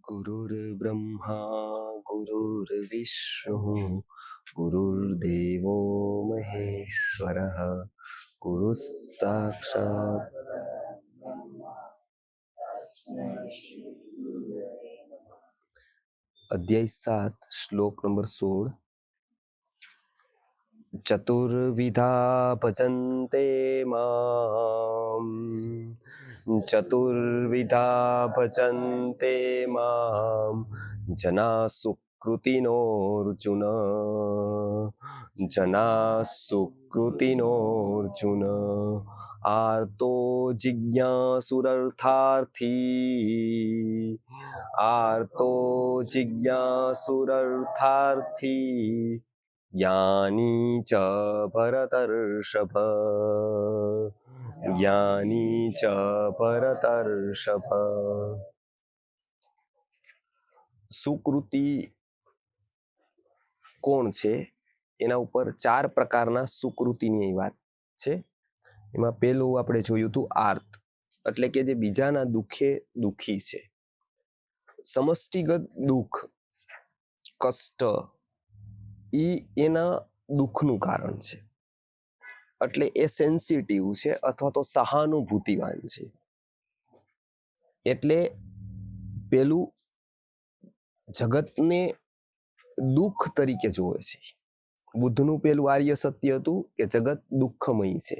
गुरुर्ब्रह्मा गुरुर्विष्णुः गुरुर्देवो महेश्वरः गुरुः साक्षात् अध्याय 7 श्लोक नंबर 16 चतुर्विधा भजन्ते माम् चतुर्विधा भजन्ते माम् जनाः सुकृतिनोऽर्जुन जनाः सुकृतिनोऽर्जुन आर्तो जिज्ञासुरर्थार्थी आर्तो जिज्ञासुरर्थार्थी ज्ञानी च भरतर्षभ ज्ञानी च भरतर्षभ સુકૃતિ કોણ છે એના ઉપર 4 પ્રકારના સુકૃતિની વાત છે. એમાં પહેલું આપણે જોયું હતું આર્ત, એટલે કે જે બીજાના દુઃખે દુઃખી છે. સમષ્ટિગત દુઃખ કષ્ટ એના દુઃખનું કારણ છે, એટલે એ સેન્સિટિવ છે અથવા તો સહાનુભૂતિવાન છે. એટલે પેલું જગતને દુઃખ તરીકે જોવે છે. બુદ્ધનું પેલું આર્ય સત્ય હતું કે જગત દુઃખમય છે.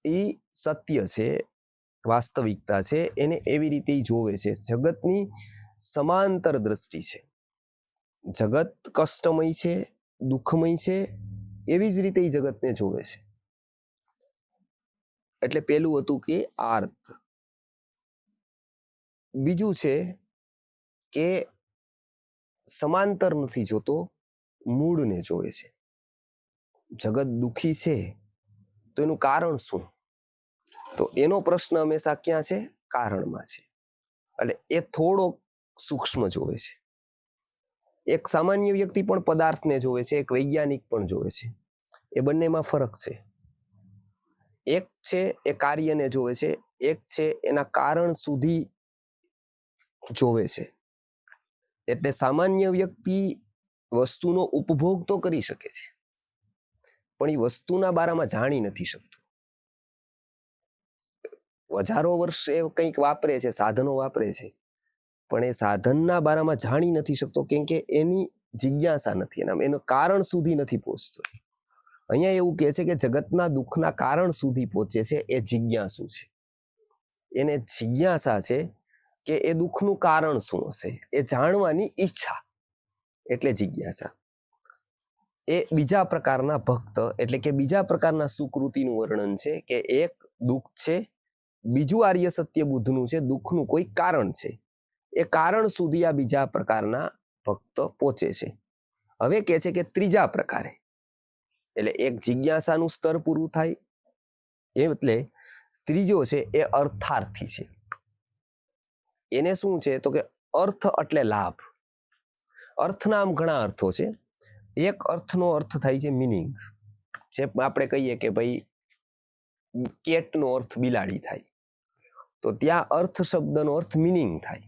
એ સત્ય છે, વાસ્તવિકતા છે, એને એવી રીતે જોવે છે. જગતની સમાંતર દ્રષ્ટિ છે. જગત કષ્ટમય છે, દુઃખમય છે, એવી જ રીતે જગતને જોવે છે. એટલે પેલું હતું કે આર્ત. બીજું છે કે સમાંતર નથી જોતો, મૂળને જોવે છે. જગત દુઃખી છે તો એનું કારણ શું? તો એનો પ્રશ્ન હંમેશા ક્યાં છે? કારણમાં છે. એટલે એ થોડો સૂક્ષ્મ જોવે છે. એક સામાન્ય વ્યક્તિ પણ પદાર્થને જોવે છે, એક વૈજ્ઞાનિક પણ જોવે છે. એ બંનેમાં ફરક છે. એક છે એ કાર્યને જોવે છે, એક છે એના કારણ સુધી જોવે છે. એટલે સામાન્ય વ્યક્તિ વસ્તુનો ઉપભોગ તો કરી શકે છે, પણ એ વસ્તુના બારામાં જાણી નથી શકતો. હજારો વર્ષ એ કંઈક વાપરે છે, સાધનો વાપરે છે, પણ એ સાધનના બારામાં જાણી નથી શકતો, કેમ કે એની જિજ્ઞાસા નથી, એનું કારણ સુધી નથી પહોંચતો. અહીંયા એવું કહે છે કે જગતના દુઃખના કારણ સુધી પહોંચે છે એ જિજ્ઞાસુ છે. એને જિજ્ઞાસા છે કે એ દુઃખનું કારણ શું હશે, એ જાણવાની ઈચ્છા, એટલે જિજ્ઞાસા. એ બીજા પ્રકારના ભક્ત, એટલે કે બીજા પ્રકારના સુકૃતિનું વર્ણન છે કે એક દુઃખ છે, બીજું આર્ય સત્ય બુદ્ધનું છે, દુઃખનું કોઈ કારણ છે. એ કારણ સુધી આ બીજા પ્રકારના ભક્ત પહોંચે છે. હવે કહે છે કે ત્રીજા પ્રકારે, એટલે એક જિજ્ઞાસાનું સ્તર પૂરું થાય, એટલે ત્રીજો છે એ અર્થાર્થી છે. એને શું છે તો કે અર્થ એટલે લાભ. અર્થના આમ ઘણા અર્થો છે. એક અર્થનો અર્થ થાય છે મિનિંગ. જે આપણે કહીએ કે ભાઈ કેટનો અર્થ બિલાડી થાય, તો ત્યાં અર્થ શબ્દનો અર્થ મિનિંગ થાય,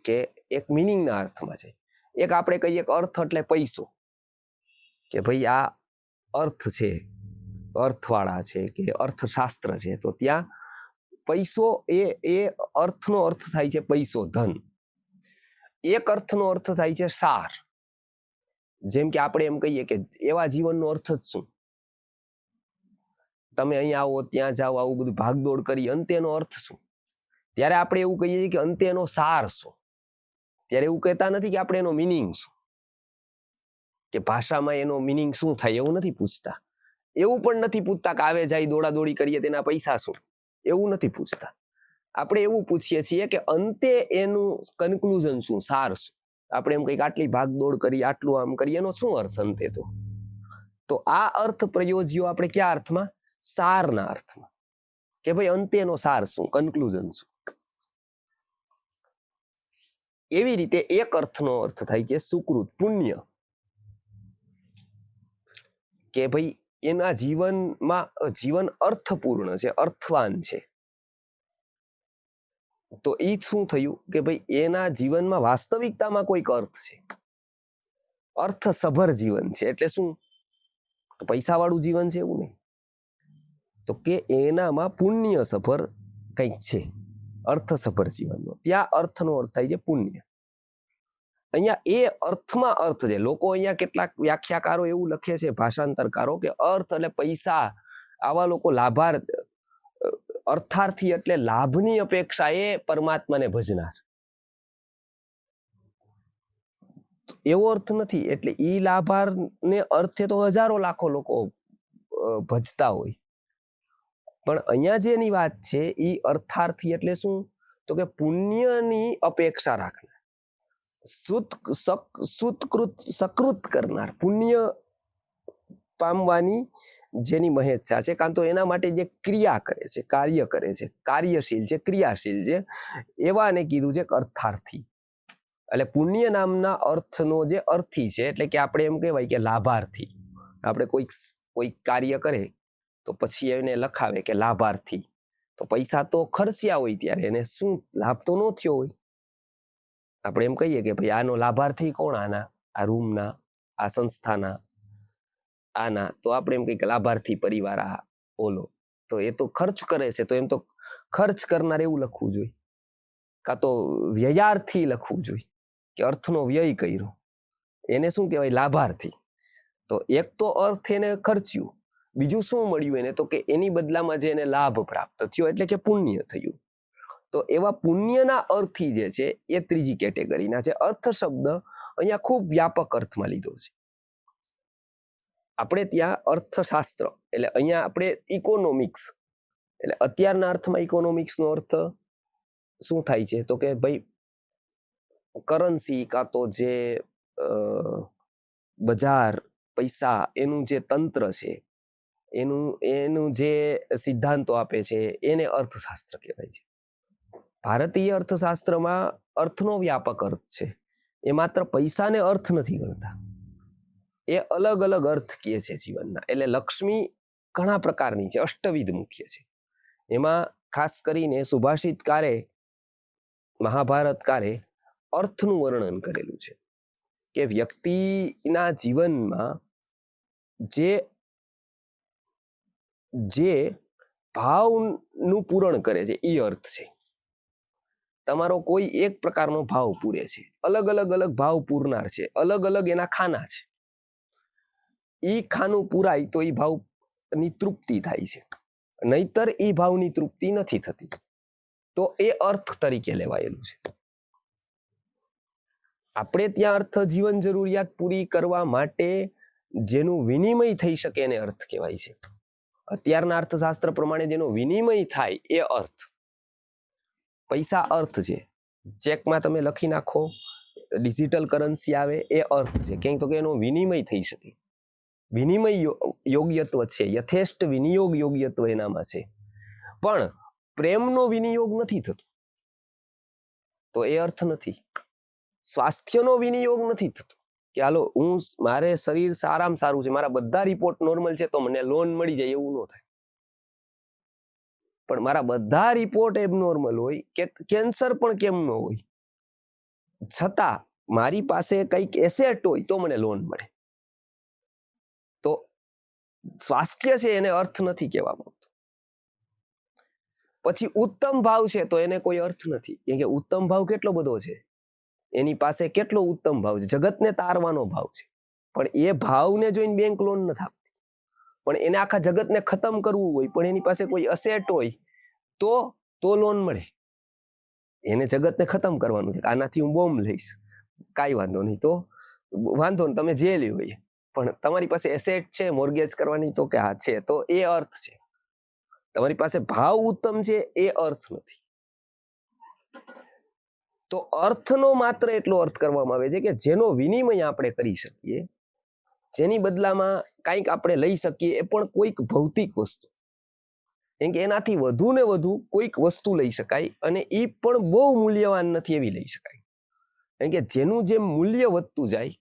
કે એક મિનિંગના અર્થમાં છે. એક આપણે કહીએ કે અર્થ એટલે પૈસો, કે ભાઈ આ અર્થ છે, અર્થવાળા છે કે અર્થશાસ્ત્ર છે, તો ત્યાં પૈસો એ અર્થનો અર્થ થાય છે પૈસો, ધન. એક અર્થનો અર્થ થાય છે સાર. જેમ કે આપણે એમ કહીએ કે એવા જીવનનો અર્થ જ શું? તમે અહીંયા આવો, ત્યાં જાઓ, આવું બધું ભાગદોડ કરી, અંતેનો અર્થ શું? ત્યારે આપણે એવું કહીએ કે અંતેનો સાર શું? ત્યારે એવું કહેતા નથી કે આપણે એનો મિનિંગ શું, કે ભાષામાં એનો મિનિંગ શું થાય, એવું નથી પૂછતા. એવું પણ નથી પૂછતા કે આવે જાય દોડાદોડી કરીએ તેના પૈસા શું, એવું નથી પૂછતા. આપણે એવું પૂછીએ છીએ કે અંતે એનું કન્ક્લુઝન શું, સાર શું. આપણે એમ કંઈક આટલી ભાગદોડ કરી, આટલું આમ કરીએ, એનો શું અર્થ અંતે? તો આ અર્થ પ્રયોજ્યો આપણે ક્યાં અર્થમાં? સારના અર્થમાં, કે ભાઈ અંતેનો સાર શું, કન્ક્લુઝન શું. એવી રીતે એક અર્થનો અર્થ થાય છે સુકૃત, પુણ્ય, કે ભાઈ એના જીવનમાં જીવન અર્થપૂર્ણ છે, અર્થવાન છે. તો એ શું થયું કે ભાઈ એના જીવનમાં વાસ્તવિકતામાં કોઈક અર્થ છે, અર્થસભર જીવન છે. એટલે શું? પૈસાવાળું જીવન છે એવું નહીં, તો કે એનામાં પુણ્ય સભર કંઈક છે, અર્થસભર જીવનનો. ત્યાં અર્થનો અર્થ થાય છે પુણ્ય. અહીંયા એ અર્થમાં અર્થ છે. લોકો અહીંયા કેટલાક વ્યાખ્યાકારો એવું લખે છે, ભાષાંતરકારો, કે અર્થ એટલે પૈસા. આવા લોકો અર્થાર્થી એટલે લાભની અપેક્ષા એ પરમાત્માને ભજનાર. એવો અર્થ નથી. એટલે ઈ લાભાર્થને અર્થે તો હજારો લાખો લોકો ભજતા હોય, પણ અહીંયા જેની વાત છે એ અર્થાર્થી એટલે શું? તો કે પુણ્યની અપેક્ષા રાખનાર, સકૃત કરનાર, પુણ્ય પામવાની જેની મહેચ્છા છે, કાં તો એના માટે જે ક્રિયા કરે છે, કાર્ય કરે છે, કાર્યશીલ છે, ક્રિયાશીલ છે, એવાને કીધું છે અર્થાર્થી. એટલે પુણ્ય નામના અર્થનો જે અર્થી છે, એટલે કે આપણે એમ કહેવાય કે લાભાર્થી. આપણે કોઈક કાર્ય કરે તો પછી એને લખાવે કે લાભાર્થી. તો પૈસા તો ખર્ચ્યા હોય ત્યારે એને શું લાભ તો ન થયો હોય. આપણે એમ કહીએ કે ભાઈ આનો લાભાર્થી કોણ? આના, આ રૂમના, આ સંસ્થાના, આના. તો આપણે એમ કહીએ કે લાભાર્થી પરિવાર આ ઓલો. તો એ તો ખર્ચ કરે છે, તો એમ તો ખર્ચ કરનાર એવું લખવું જોઈએ, કાં તો વ્યયાર્થી લખવું જોઈએ, કે અર્થનો વ્યય કર્યો. એને શું કહેવાય? લાભાર્થી. તો એક તો અર્થ એને ખર્ચ્યું, બીજું શું મળ્યું એને? તો કે એની બદલામાં જે એને લાભ પ્રાપ્ત થયો, એટલે કે પુણ્ય થયું. તો એવા પુણ્યના અર્થી જે છે એ ત્રીજી કેટેગરીના છે. અર્થ શબ્દ અહીંયા ખૂબ વ્યાપક અર્થમાં લીધો છે. આપણે ત્યાં અર્થશાસ્ત્ર, એટલે અહીંયા આપણે ઇકોનોમિક્સ, એટલે અત્યારના અર્થમાં ઇકોનોમિક્સનો અર્થ શું થાય છે? તો કે ભાઈ કરન્સી, કાં તો જે બજાર, પૈસા, એનું જે તંત્ર છે, એનું જે સિદ્ધાંતો આપે છે, એને અર્થશાસ્ત્ર કહેવાય છે. ભારતીય અર્થશાસ્ત્રમાં અર્થનો વ્યાપક અર્થ છે. એ માત્ર પૈસાને અર્થ નથી ગણતા, એ અલગ અલગ અર્થ કહે છે જીવનના. એટલે લક્ષ્મી ઘણા પ્રકારની છે, અષ્ટવિધ મુખ્ય છે. એમાં ખાસ કરીને સુભાષિતકારે, મહાભારતકારે અર્થનું વર્ણન કરેલું છે કે વ્યક્તિના જીવનમાં જે ભાવનું પૂરણ કરે છે એ અર્થ છે. તમારો કોઈ એક પ્રકારનો ભાવ પૂરે છે, અલગ અલગ ભાવ પૂરનાર છે, અલગ અલગ એના ખાના છે. ઈ ખાનું પૂરાય તો એ ભાવની તૃપ્તિ થાય છે, નહીતર એ ભાવની તૃપ્તિ નથી થતી. તો એ અર્થ તરીકે લેવાયેલું છે. આપણે ત્યાં અર્થ જીવન જરૂરિયાત પૂરી કરવા માટે જેનું વિનિમય થઈ શકે એને અર્થ કહેવાય છે. અત્યારના અર્થશાસ્ત્ર પ્રમાણે જેનો વિનિમય થાય એ અર્થ. પૈસા અર્થ છે, ચેકમાં તમે લખી નાખો, ડિજિટલ કરન્સી આવે, એ અર્થ છે. કેમ તો કે એનો વિનિમય થઈ શકે, વિનિમય યોગ્યત્વ છે, યથેષ્ટ વિનિયોગ યોગ્યત્વ એનામાં છે. પણ પ્રેમનો વિનિયોગ નથી થતો, તો એ અર્થ નથી. સ્વાસ્થ્યનો વિનિયોગ નથી થતો, કે હાલો મારે શરીર સારામાં સારું છે, મારા બધા રિપોર્ટ નોર્મલ છે, તો મને લોન મળી જાય, એવું ન થાય. પણ મારા બધા રિપોર્ટ એબનોર્મલ હોય, કે કેન્સર પણ કેમ ન હોય, છતાં મારી પાસે કંઈક એસેટ હોય તો મને લોન મળે. તો સ્વાસ્થ્ય છે એને અર્થ નથી કહેવામાં આવતો. પછી ઉત્તમ ભાવ છે, તો એને કોઈ અર્થ નથી. કેમ કે ઉત્તમ ભાવ કેટલો બધો છે, એની પાસે કેટલો ઉત્તમ ભાવ છે, જગતને તારવાનો ભાવ છે. પણ એ ભાવને જોઈને બેંક લોન નથી આપતી. પણ એને આખા જગતને ખતમ કરવું હોય, પણ એની પાસે કોઈ અસેટ હોય તો લોન મળે. એને જગતને ખતમ કરવાનું છે, આનાથી હું બોમ્બ લઈશ, કાંઈ વાંધો નહીં, તો વાંધો નહીં, તમે જે લ્યો એ. પણ તમારી પાસે એસેટ છે મોર્ગેજ કરવાની, તો કે હા છે, તો એ અર્થ છે. તમારી પાસે ભાવ ઉત્તમ છે, એ અર્થ નથી. તો અર્થનો માત્ર એટલો અર્થ કરવામાં આવે છે કે જેનો વિનિમય આપણે કરી શકીએ, જેની બદલામાં કંઈક આપણે લઈ શકીએ, એ પણ કોઈક ભૌતિક વસ્તુ. કેમ કે એનાથી વધુ ને વધુ કોઈક વસ્તુ લઈ શકાય, અને એ પણ બહુ મૂલ્યવાન નથી એવી લઈ શકાય. કેમ કે જેનું જેમ મૂલ્ય વધતું જાય,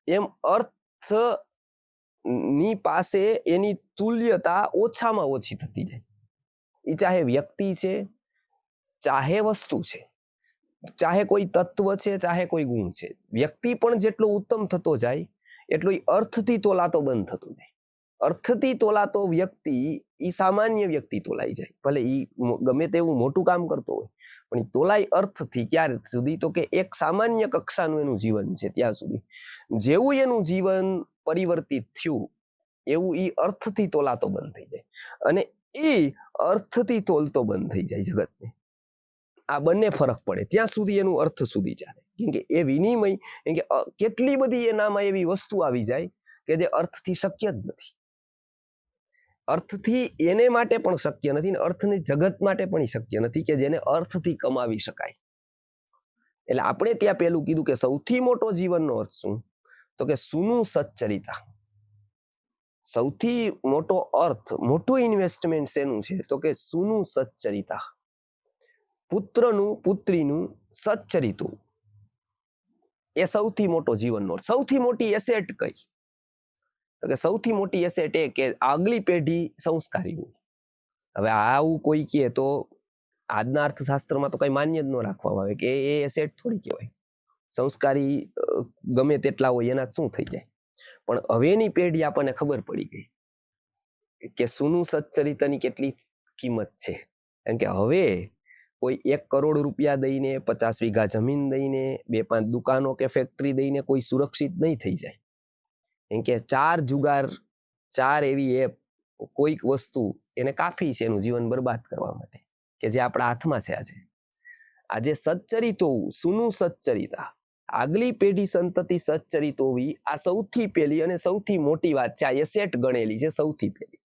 એમ અર્થની પાસે એની તુલ્યતા ઓછામાં ઓછી થતી જાય. એ ચાહે વ્યક્તિ છે, ચાહે વસ્તુ છે, ચાહે કોઈ તત્વ છે, ચાહે કોઈ ગુણ છે, વ્યક્તિ પણ જેટલો ઉત્તમ થતો જાય એટલો એ અર્થથી તોલાતો બંધ થતો જાય. અર્થથી તોલાતો વ્યક્તિ એ સામાન્ય વ્યક્તિ તોલાઈ જાય, ભલે એ ગમે તેવું મોટું કામ કરતો હોય, પણ એ તોલાય અર્થથી ક્યારે સુધી? તો કે એક સામાન્ય કક્ષાનું એનું જીવન છે ત્યાં સુધી. જેવું એનું જીવન પરિવર્તિત થયું એવું એ અર્થથી તોલાતો બંધ થઈ જાય, અને એ અર્થથી તોલતો બંધ થઈ જાય જગતને. આ બંને ફરક પડે ત્યાં સુધી એનું અર્થ સુધી ચાલે, કેમ કે એ વિનિમય, કેમ કે કેટલી બધી એનામાં એવી વસ્તુ આવી જાય કે જે અર્થથી શક્ય જ નથી. અર્થથી એને માટે પણ શક્ય નથી, ને અર્થની જગત માટે પણ શક્ય નથી કે જેને અર્થથી કમાવી શકાય. એટલે આપણે ત્યાં પેલું કીધું કે સૌથી મોટો જીવનનો અર્થ શું? તો કે સુનું સચ્ચરિતા. સૌથી મોટો અર્થ, મોટું ઇન્વેસ્ટમેન્ટ શેનું છે? તો કે સુનું સચ્ચરિતા. પુત્રનું, પુત્રીનું સચ્ચરિતું એ સૌથી મોટો જીવનનો અર્થ. સૌથી મોટી એસેટ કઈ? તો કે સૌથી મોટી એસેટ એ કે આગલી પેઢી સંસ્કારી હોય. હવે આવું કોઈ કહે તો આજના અર્થશાસ્ત્રમાં તો કઈ માન્ય જ ન રાખવામાં આવે કે એ એસેટ થોડી કહેવાય. સંસ્કારી ગમે તેટલા હોય એના શું થઈ જાય. પણ હવેની પેઢી આપણને ખબર પડી ગઈ કે સુનું સચ્ચરિતાની કેટલી કિંમત છે. કારણ કે હવે કોઈ 1 કરોડ રૂપિયા દઈને, 50 વીઘા જમીન દઈને, 2-5 દુકાનો કે ફેક્ટરી દઈને કોઈ સુરક્ષિત નહીં થઈ જાય. કેમ કે 4 જુગાર, 4 એવી એપ, કોઈક વસ્તુ એને કાફી છે એનું જીવન બરબાદ કરવા માટે, કે જે આપણા હાથમાં છે. આજે સચ્ચરિત હોવું, સુનું સચ્ચરિતા, આગલી પેઢી સંતતિ સચ્ચરિત હોવી, આ સૌથી પહેલી અને સૌથી મોટી વાત છે. આ એસેટ ગણેલી છે સૌથી પહેલી.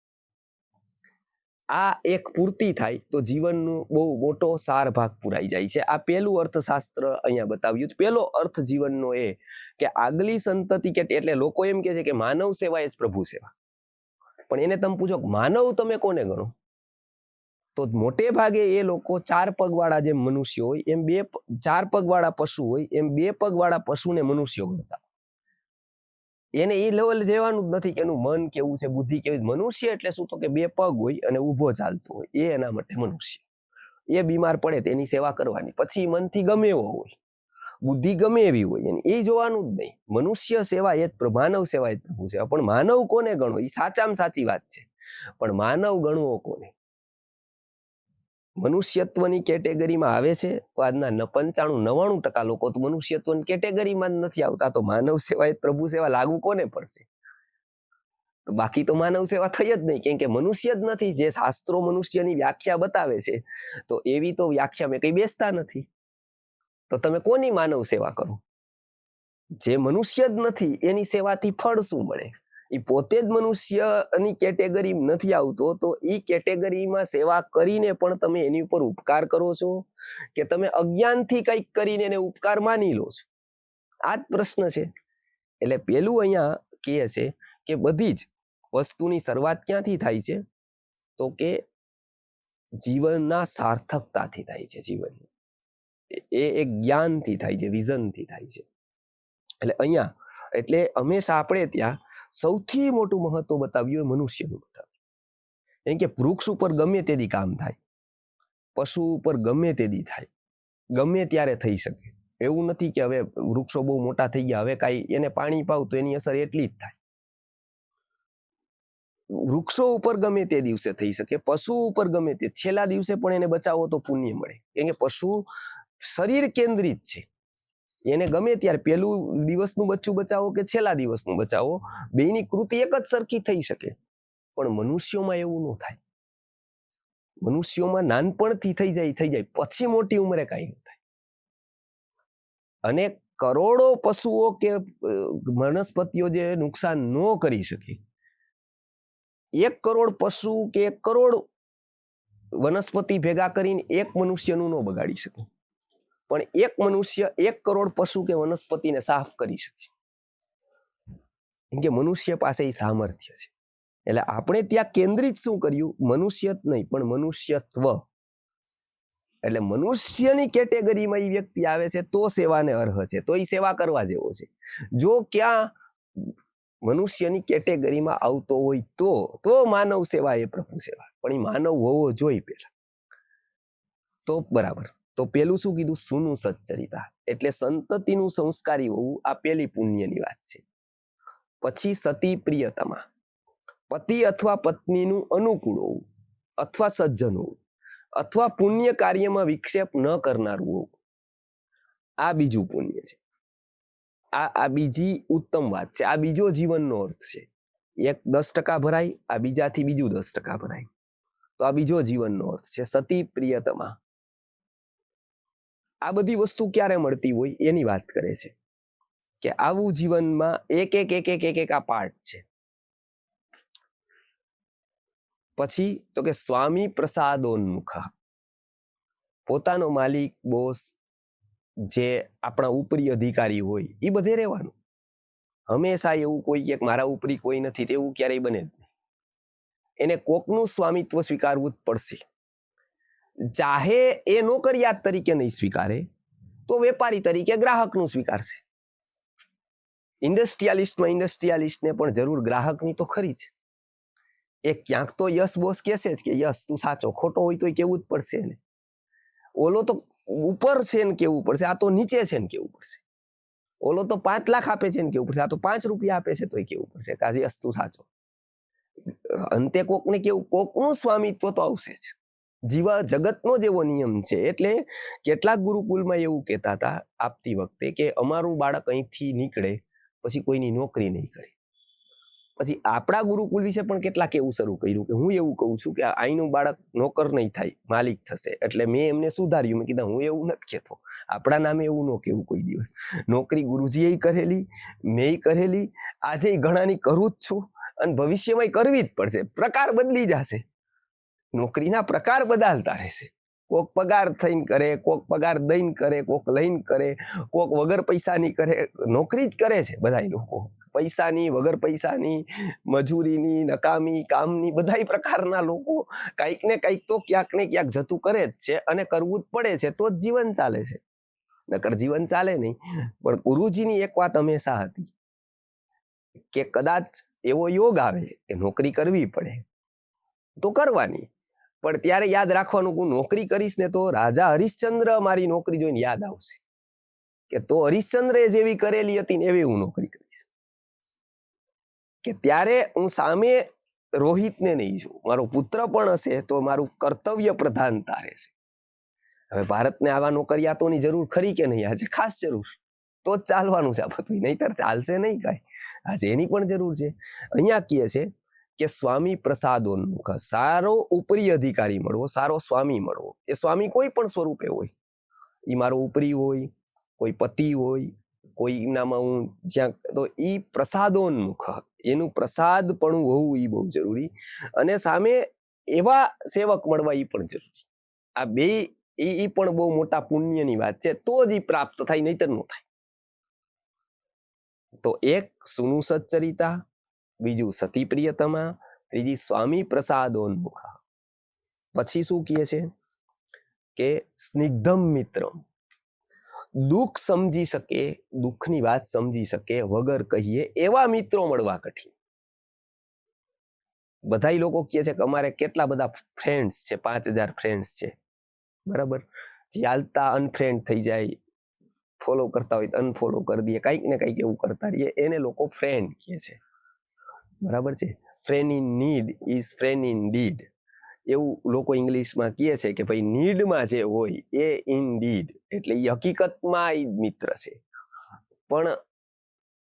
આ એક પૂર્તિ થાય તો જીવનનો બહુ મોટો સાર ભાગ પૂરાઈ જાય છે. આ પહેલું અર્થશાસ્ત્ર અહીંયા બતાવ્યું. પહેલો અર્થ જીવનનો એ કે આગલી સંતતિ, કે એટલે લોકો એમ કહે છે કે માનવ સેવા એ જ પ્રભુ સેવા. પણ એને તમે પૂછો માનવ તમે કોને ગણો? તો મોટે ભાગે એ લોકો 4 પગવાળા જેમ મનુષ્ય હોય એમ 4 પગવાળા પશુ હોય એમ 2 પગવાળા પશુને મનુષ્યો ગણતા. એને એ લેવલ જેવાનું જ નથી કે એનું મન કેવું છે, બુદ્ધિ કેવી. મનુષ્ય એટલે શું? તો કે 2 પગ હોય અને ઊભો ચાલતો હોય, એ એના માટે મનુષ્ય. એ બીમાર પડે તેની સેવા કરવાની, પછી મનથી ગમે એવો હોય, બુદ્ધિ ગમે એવી હોય, એ જોવાનું જ નહીં. મનુષ્ય સેવા એ જ માનવ સેવા એ જ પ્રભુ સેવા. પણ માનવ કોને ગણો? એ સાચામાં સાચી વાત છે, પણ માનવ ગણવો કોને? મનુષ્યત્વની કેટેગરીમાં આવે છે તો આજના 95-99% લોકો તો મનુષ્યત્વની કેટેગરીમાં જ નથી આવતા. તો માનવ સેવા એ પ્રભુ સેવા લાગુ કોને પડશે? તો બાકી તો માનવ સેવા થઈ જ નહીં, કેમ કે મનુષ્ય જ નથી. જે શાસ્ત્રો મનુષ્યની વ્યાખ્યા બતાવે છે તો એવી તો વ્યાખ્યા મેં કઈ બેસતા નથી. તો તમે કોની માનવ સેવા કરો? જે મનુષ્ય જ નથી એની સેવાથી ફળ શું મળે? એ પોતે જ મનુષ્યની કેટેગરી નથી આવતો, તો એ કેટેગરીમાં સેવા કરીને પણ તમે એની ઉપર ઉપકાર કરો છો કે તમે અજ્ઞાનથી કંઈક કરીને એને ઉપકાર માની લો છો? આ જ પ્રશ્ન છે. એટલે પેલું અહીંયા કહે છે કે બધી જ વસ્તુની શરૂઆત ક્યાંથી થાય છે? તો કે જીવનના સાર્થકતાથી થાય છે. જીવન એ એક જ્ઞાનથી થાય છે, વિઝનથી થાય છે. એટલે અહીંયા એટલે હંમેશા આપણે ત્યાં સૌથી મોટું મહત્વ બતાવ્યું મનુષ્યનું બતાવ્યું. કેમ કે વૃક્ષ ઉપર ગમે તેથી કામ થાય, પશુ ઉપર ગમે તેથી થાય, ગમે ત્યારે થઈ શકે. એવું નથી કે હવે વૃક્ષો બહુ મોટા થઈ ગયા, હવે કાંઈ એને પાણી પાવ તો એની અસર એટલી જ થાય. વૃક્ષો ઉપર ગમે તે દિવસે થઈ શકે, પશુ ઉપર ગમે તે, છેલ્લા દિવસે પણ એને બચાવો તો પુણ્ય મળે. કેમ કે પશુ શરીર કેન્દ્રિત છે. એને ગમે ત્યારે પહેલું દિવસનું બચ્ચું બચાવો કે છેલ્લા દિવસનું બચાવો, બેની કૃતિ એક જ સરખી થઈ શકે. પણ મનુષ્યોમાં એવું ન થાય. મનુષ્યોમાં નાનપણથી થઈ જાય, પછી મોટી ઉંમરે કાંઈ ન થાય. અને કરોડો પશુઓ કે વનસ્પતિઓ જે નુકસાન ન કરી શકે, 1 કરોડ પશુ કે 1 કરોડ વનસ્પતિ ભેગા કરીને એક મનુષ્યનું ન બગાડી શકે. પણ એક મનુષ્ય 1 કરોડ પશુ કે વનસ્પતિને સાફ કરી શકે. કેમ કે મનુષ્ય પાસે એ સામર્થ્ય છે. એટલે આપણે ત્યાં કેન્દ્રિત શું કર્યું? મનુષ્ય જ નહીં પણ મનુષ્યત્વ. એટલે મનુષ્યની કેટેગરીમાં એ વ્યક્તિ આવે છે તો સેવાને અર્હ છે, તો એ સેવા કરવા જેવો છે. જો ક્યાં મનુષ્યની કેટેગરીમાં આવતો હોય તો માનવ સેવા એ પ્રભુ સેવા. પણ એ માનવ હોવો જોઈએ પેલા. તો બરાબર. તો પેલું શું કીધું? સુનું સચ્ચરિતા, એટલે સંતતિનું સંસ્કારી હોવું, આ પેલી પુણ્યની વાત છે. પછી સતી પ્રિયતમા, પતિ અથવા પત્નીનું અનુકૂળ હોવું, અથવા સજ્જન હોવું, અથવા પુણ્ય કાર્યમાં વિક્ષેપ ન કરનારું હોવું, આ બીજું પુણ્ય છે. આ બીજી ઉત્તમ વાત છે. આ બીજો જીવનનો અર્થ છે. એક 10% ભરાય, આ બીજાથી બીજું 10% ભરાય, તો આ બીજો જીવનનો અર્થ છે. સતી પ્રિયતમા, આ બધી વસ્તુ ક્યારે મળતી હોય એની વાત કરે છે, કે આવું જીવનમાં એક આ પાર્ટ છે. પછી તો કે સ્વામી પ્રસાદોન્મુખ, પોતાનો માલિક, બોસ, જે આપણા ઉપરી અધિકારી હોય એ બધે રહેવાનું. હંમેશા એવું કોઈ કે મારા ઉપરી કોઈ નથી, તેવું ક્યારેય બને જ નહીં. એને કોકનું સ્વામિત્વ સ્વીકારવું જ પડશે. ચાહે એ નોકરિયાત તરીકે નહીં સ્વીકારે, તો વેપારી તરીકે ગ્રાહકનું સ્વીકારશે. ઇન્ડસ્ટ્રીયાલિસ્ટને પણ જરૂર ગ્રાહકની તો ખરી છે. એ ક્યાંક તો યસ બોસ કહેશે જ કે યસ તું સાચો, ખોટો હોય તો કેવું જ પડશે ને. ઓલો તો ઉપર છે ને કેવું પડશે, આ તો નીચે છે ને કેવું પડશે. ઓલો તો 5 લાખ આપે છે ને કેવું પડશે, આ તો 5 રૂપિયા આપે છે તોય કેવું પડશે કે યસ તું સાચો. અંતે કોકને કેવું, કોકનું સ્વામિત્વ તો આવશે જ. જગતનો જેવો નિયમ છે. એટલે કેટલાક ગુરુકુલમાં એવું કહેતા હતા આપતી વખતે કે અમારું બાળક અહીંથી નીકળે પછી કોઈની નોકરી નહીં કરે. પછી આપણા ગુરુકુલ વિશે પણ કેટલાક એવું શરૂ કર્યું કે હું એવું કહું છું કે અહીંનું બાળક નોકર નહીં થાય, માલિક થશે. એટલે મેં એમને સુધાર્યું. મેં કીધું હું એવું નથી કહેતો, આપણા નામે એવું ન કહેવું કોઈ દિવસ. નોકરી ગુરુજીએ કરેલી, મેં કરેલી, આજે ઘણાની કરું જ છું, અને ભવિષ્યમાં કરવી જ પડશે. પ્રકાર બદલી જશે, નોકરીના પ્રકાર બદલાતા રહેશે. કોક પગાર થઈને કરે, કોક પગાર દઈને કરે, કોક લઈને કરે, કોક વગર પૈસાની કરે. નોકરી જ કરે છે બધા લોકો, પૈસાની, વગર પૈસાની, મજૂરીની, નકામી, કામની, બધા પ્રકારના લોકો કંઈક ને કંઈક તો ક્યાંક ને ક્યાંક જતું કરે જ છે, અને કરવું જ પડે છે, તો જ જીવન ચાલે છે. નકર જીવન ચાલે નહીં. પણ ગુરુજીની એક વાત હંમેશા હતી કે કદાચ એવો યોગ આવે કે નોકરી કરવી પડે તો કરવાની, પણ ત્યારે યાદ રાખવાનું કે હું નોકરી કરીશ ને તો રાજા હરિશ્ચંદ્ર મારી નોકરી જોઈને યાદ આવશે કે તો હરિશ્ચંદ્રે જેવી કરેલી હતી ને એવી હું નોકરી કરીશ. કે ત્યારે હું સામે રોહિતને નહીં જોઉં, મારો પુત્ર પણ હશે તો મારું કર્તવ્ય પ્રધાનતા રહેશે. હવે ભારતને આવા નોકરિયાતોની જરૂર ખરી કે નહીં? આજે ખાસ જરૂર, તો જ ચાલવાનું છે આ બધું, નહીંતર ચાલશે નહીં કાંઈ. આજે એની પણ જરૂર છે. અહીંયા કહે છે કે સ્વામી પ્રસાદોન્મુખ, સારો ઉપરી અધિકારી મળવો, સારો સ્વામી મળવો. એ સ્વામી કોઈ પણ સ્વરૂપે હોય, એ મારો ઉપરી હોય, કોઈ પતિ હોય, કોઈનામાં હું જ્યાં, તો એ પ્રસાદોન્મુખ, એનું પ્રસાદ પણ હોવું એ બહુ જરૂરી. અને સામે એવા સેવક મળવા એ પણ જરૂરી. આ બે એ પણ બહુ મોટા પુણ્યની વાત છે, તો જ એ પ્રાપ્ત થાય, નહીતર ન થાય. તો એક સુનું સચ્ચરિતા, બીજું સતી પ્રિયતમા, ત્રીજી સ્વામી પ્રસાદોન્મુખ. પછી શું કહે છે કે સ્નિગ્ધમ મિત્રમ, દુઃખ સમજી શકે, દુઃખની વાત સમજી શકે વગર કહીએ એવા મિત્રો મળવા કઠિન. બધાય લોકો કહે છે કે અમારે કેટલા બધા ફ્રેન્ડ્સ છે, 5000 ફ્રેન્ડ્સ છે, બરાબર. ચાલતા અનફ્રેન્ડ થઈ જાય, ફોલો કરતા હોય તો અનફોલો કરી દઈએ, કંઈક ને કંઈક એવું કરતા રહીએ, એને લોકો ફ્રેન્ડ કહે છે, બરાબર છે. Friend in need is friend in did, એવું લોકો ઇંગ્લિશમાં કહે છે કે ભાઈ નીડમાં જે હોય એ ઇન ડીડ, એટલે એ હકીકતમાં એ મિત્ર છે. પણ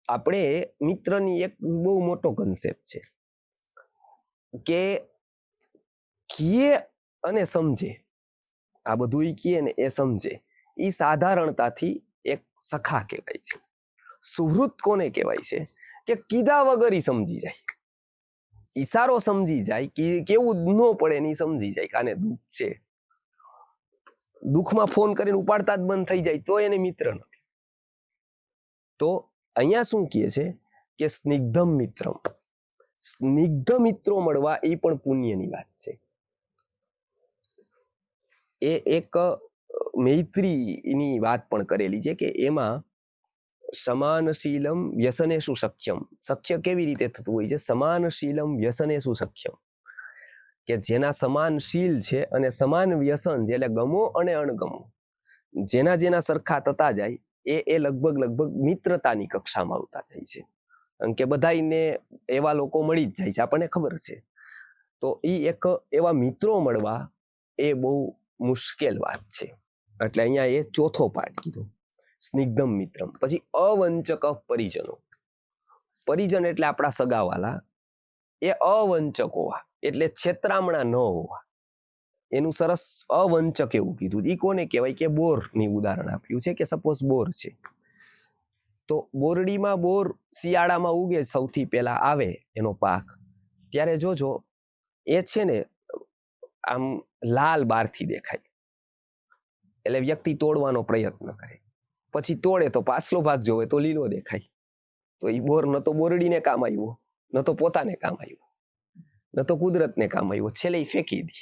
આપણે મિત્રની એક બહુ મોટો કન્સેપ્ટ છે કે કીએ અને સમજે, આ બધું એ કીએ ને એ સમજે, એ સાધારણતાથી એક સખા કહેવાય છે. સુહૃદ કોને કહેવાય છે કે કીધા વગર ઈ સમજી જાય, ઈશારો સમજી જાય, કે કેવું ન પડે ને ઈ સમજી જાય કે આને દુઃખ છે. દુઃખમાં ફોન કરીને ઉપાડતા જ બંધ થઈ જાય તો એને મિત્ર નથી. તો અહીંયા શું કહે છે કે સ્નિગ્ધમ મિત્રમ, સ્નિગ્ધ મિત્રો મળવા એ પણ પુણ્યની વાત છે. એ એક મૈત્રીની વાત પણ કરેલી છે કે એમાં સમાનશીલમ વ્યસનેષુ સખ્યમ, સખ્ય કેવી રીતે થતું હોય છે? સમાનશીલમ વ્યસનેષુ સખ્યમ, કે જેના સમાન શીલ છે અને સમાન વ્યસન છે, એટલે ગમો અને અણગમો જેના જેના સરખા થતા જાય એ લગભગ મિત્રતાની કક્ષામાં આવતા જાય છે. કારણ કે બધાને એવા લોકો મળી જ જાય છે, આપણને ખબર છે. તો એક એવા મિત્રો મળવા એ બહુ મુશ્કેલ વાત છે. એટલે અહીંયા એ ચોથો પાઠ કીધો, સ્નિગ્ધમ મિત્રમ. પછી અવંચક પરિજનો. પરિજન એટલે આપણા સગાવાલા, એ અવંચક હોવા એટલે છેતરામણા ન હોવા. એનું સરસ અવંચક એવું કીધું. એ કોને કહેવાય કે બોરની ઉદાહરણ આપ્યું છે કે સપોઝ બોર છે, તો બોરડીમાં બોર શિયાળામાં ઉગે, સૌથી પહેલા આવે એનો પાક, ત્યારે જોજો એ છે ને આમ લાલ બહારથી દેખાય, એટલે વ્યક્તિ તોડવાનો પ્રયત્ન કરે. પછી તોડે તો પાછલો ભાગ જોવે તો લીલો દેખાય. તો એ બોર ન તો બોરડીને કામ આવ્યો, ન તો પોતાને કામ આવ્યો, ન તો કુદરતને કામ આવ્યો. છેલ્લે એ ફેંકી દે,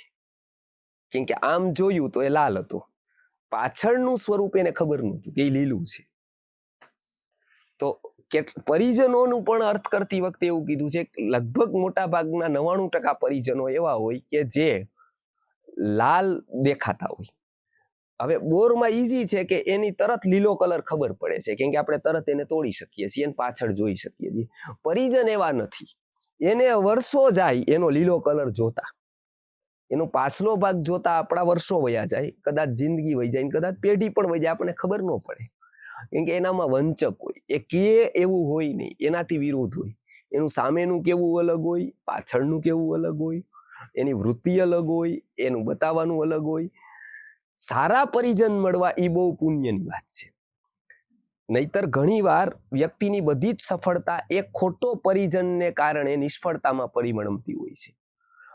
કેમ કે આમ જોયું તો એ લાલ હતો, પાછળનું સ્વરૂપ એને ખબર નહોતું કે એ લીલું છે. તો પરિજનોનું પણ અર્થ કરતી વખતે એવું કીધું છે, લગભગ મોટા ભાગના 99% પરિજનો એવા હોય કે જે લાલ દેખાતા હોય. હવે બોરમાં ઈઝી છે કે એની તરત લીલો કલર ખબર પડે છે, કેમ કે આપણે તરત એને તોડી શકીએ છીએ, એને પાછળ જોઈ શકીએ છીએ. પરિજન એવા નથી, એને વર્ષો જાય એનો લીલો કલર જોતા, એનો પાછલો ભાગ જોતા આપણા વર્ષો વયા જાય, કદાચ જિંદગી વહી જાય, કદાચ પેઢી પણ વહી જાય, આપણને ખબર ન પડે. કેમ કે એનામાં વંચક હોય, એ કે એવું હોય નહીં, એનાથી વિરોધ હોય. એનું સામેનું કેવું અલગ હોય, પાછળનું કેવું અલગ હોય, એની વૃત્તિ અલગ હોય, એનું બતાવવાનું અલગ હોય. સારા પરિજન મળવા એ બહુ પુણ્યની વાત છે. નહીતર ઘણીવાર વ્યક્તિની બધી જ સફળતા એક ખોટો પરિજનને કારણે નિષ્ફળતામાં પરિણમતી હોય છે.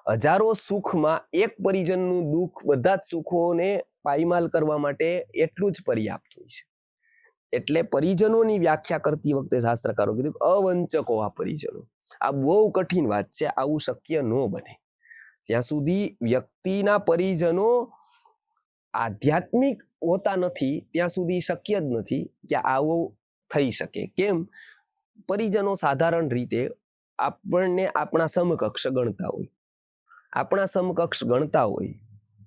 હજારો સુખમાં એક પરિજનનું દુઃખ બધા જ સુખોને પાયમાલ કરવા માટે એટલું જ પર્યાપ્ત હોય છે. એટલે પરિજનોની વ્યાખ્યા કરતી વખતે શાસ્ત્રકારો કીધું અવંચકો આ પરિજનો. આ બહુ કઠિન વાત છે, આવું શક્ય ન બને. જ્યાં સુધી વ્યક્તિના પરિજનો આધ્યાત્મિક હોતા નથી ત્યાં સુધી શક્ય જ નથી કે આવું થઈ શકે. કેમ? પરિજનો સાધારણ રીતે આપણને આપણા સમકક્ષ ગણતા હોય,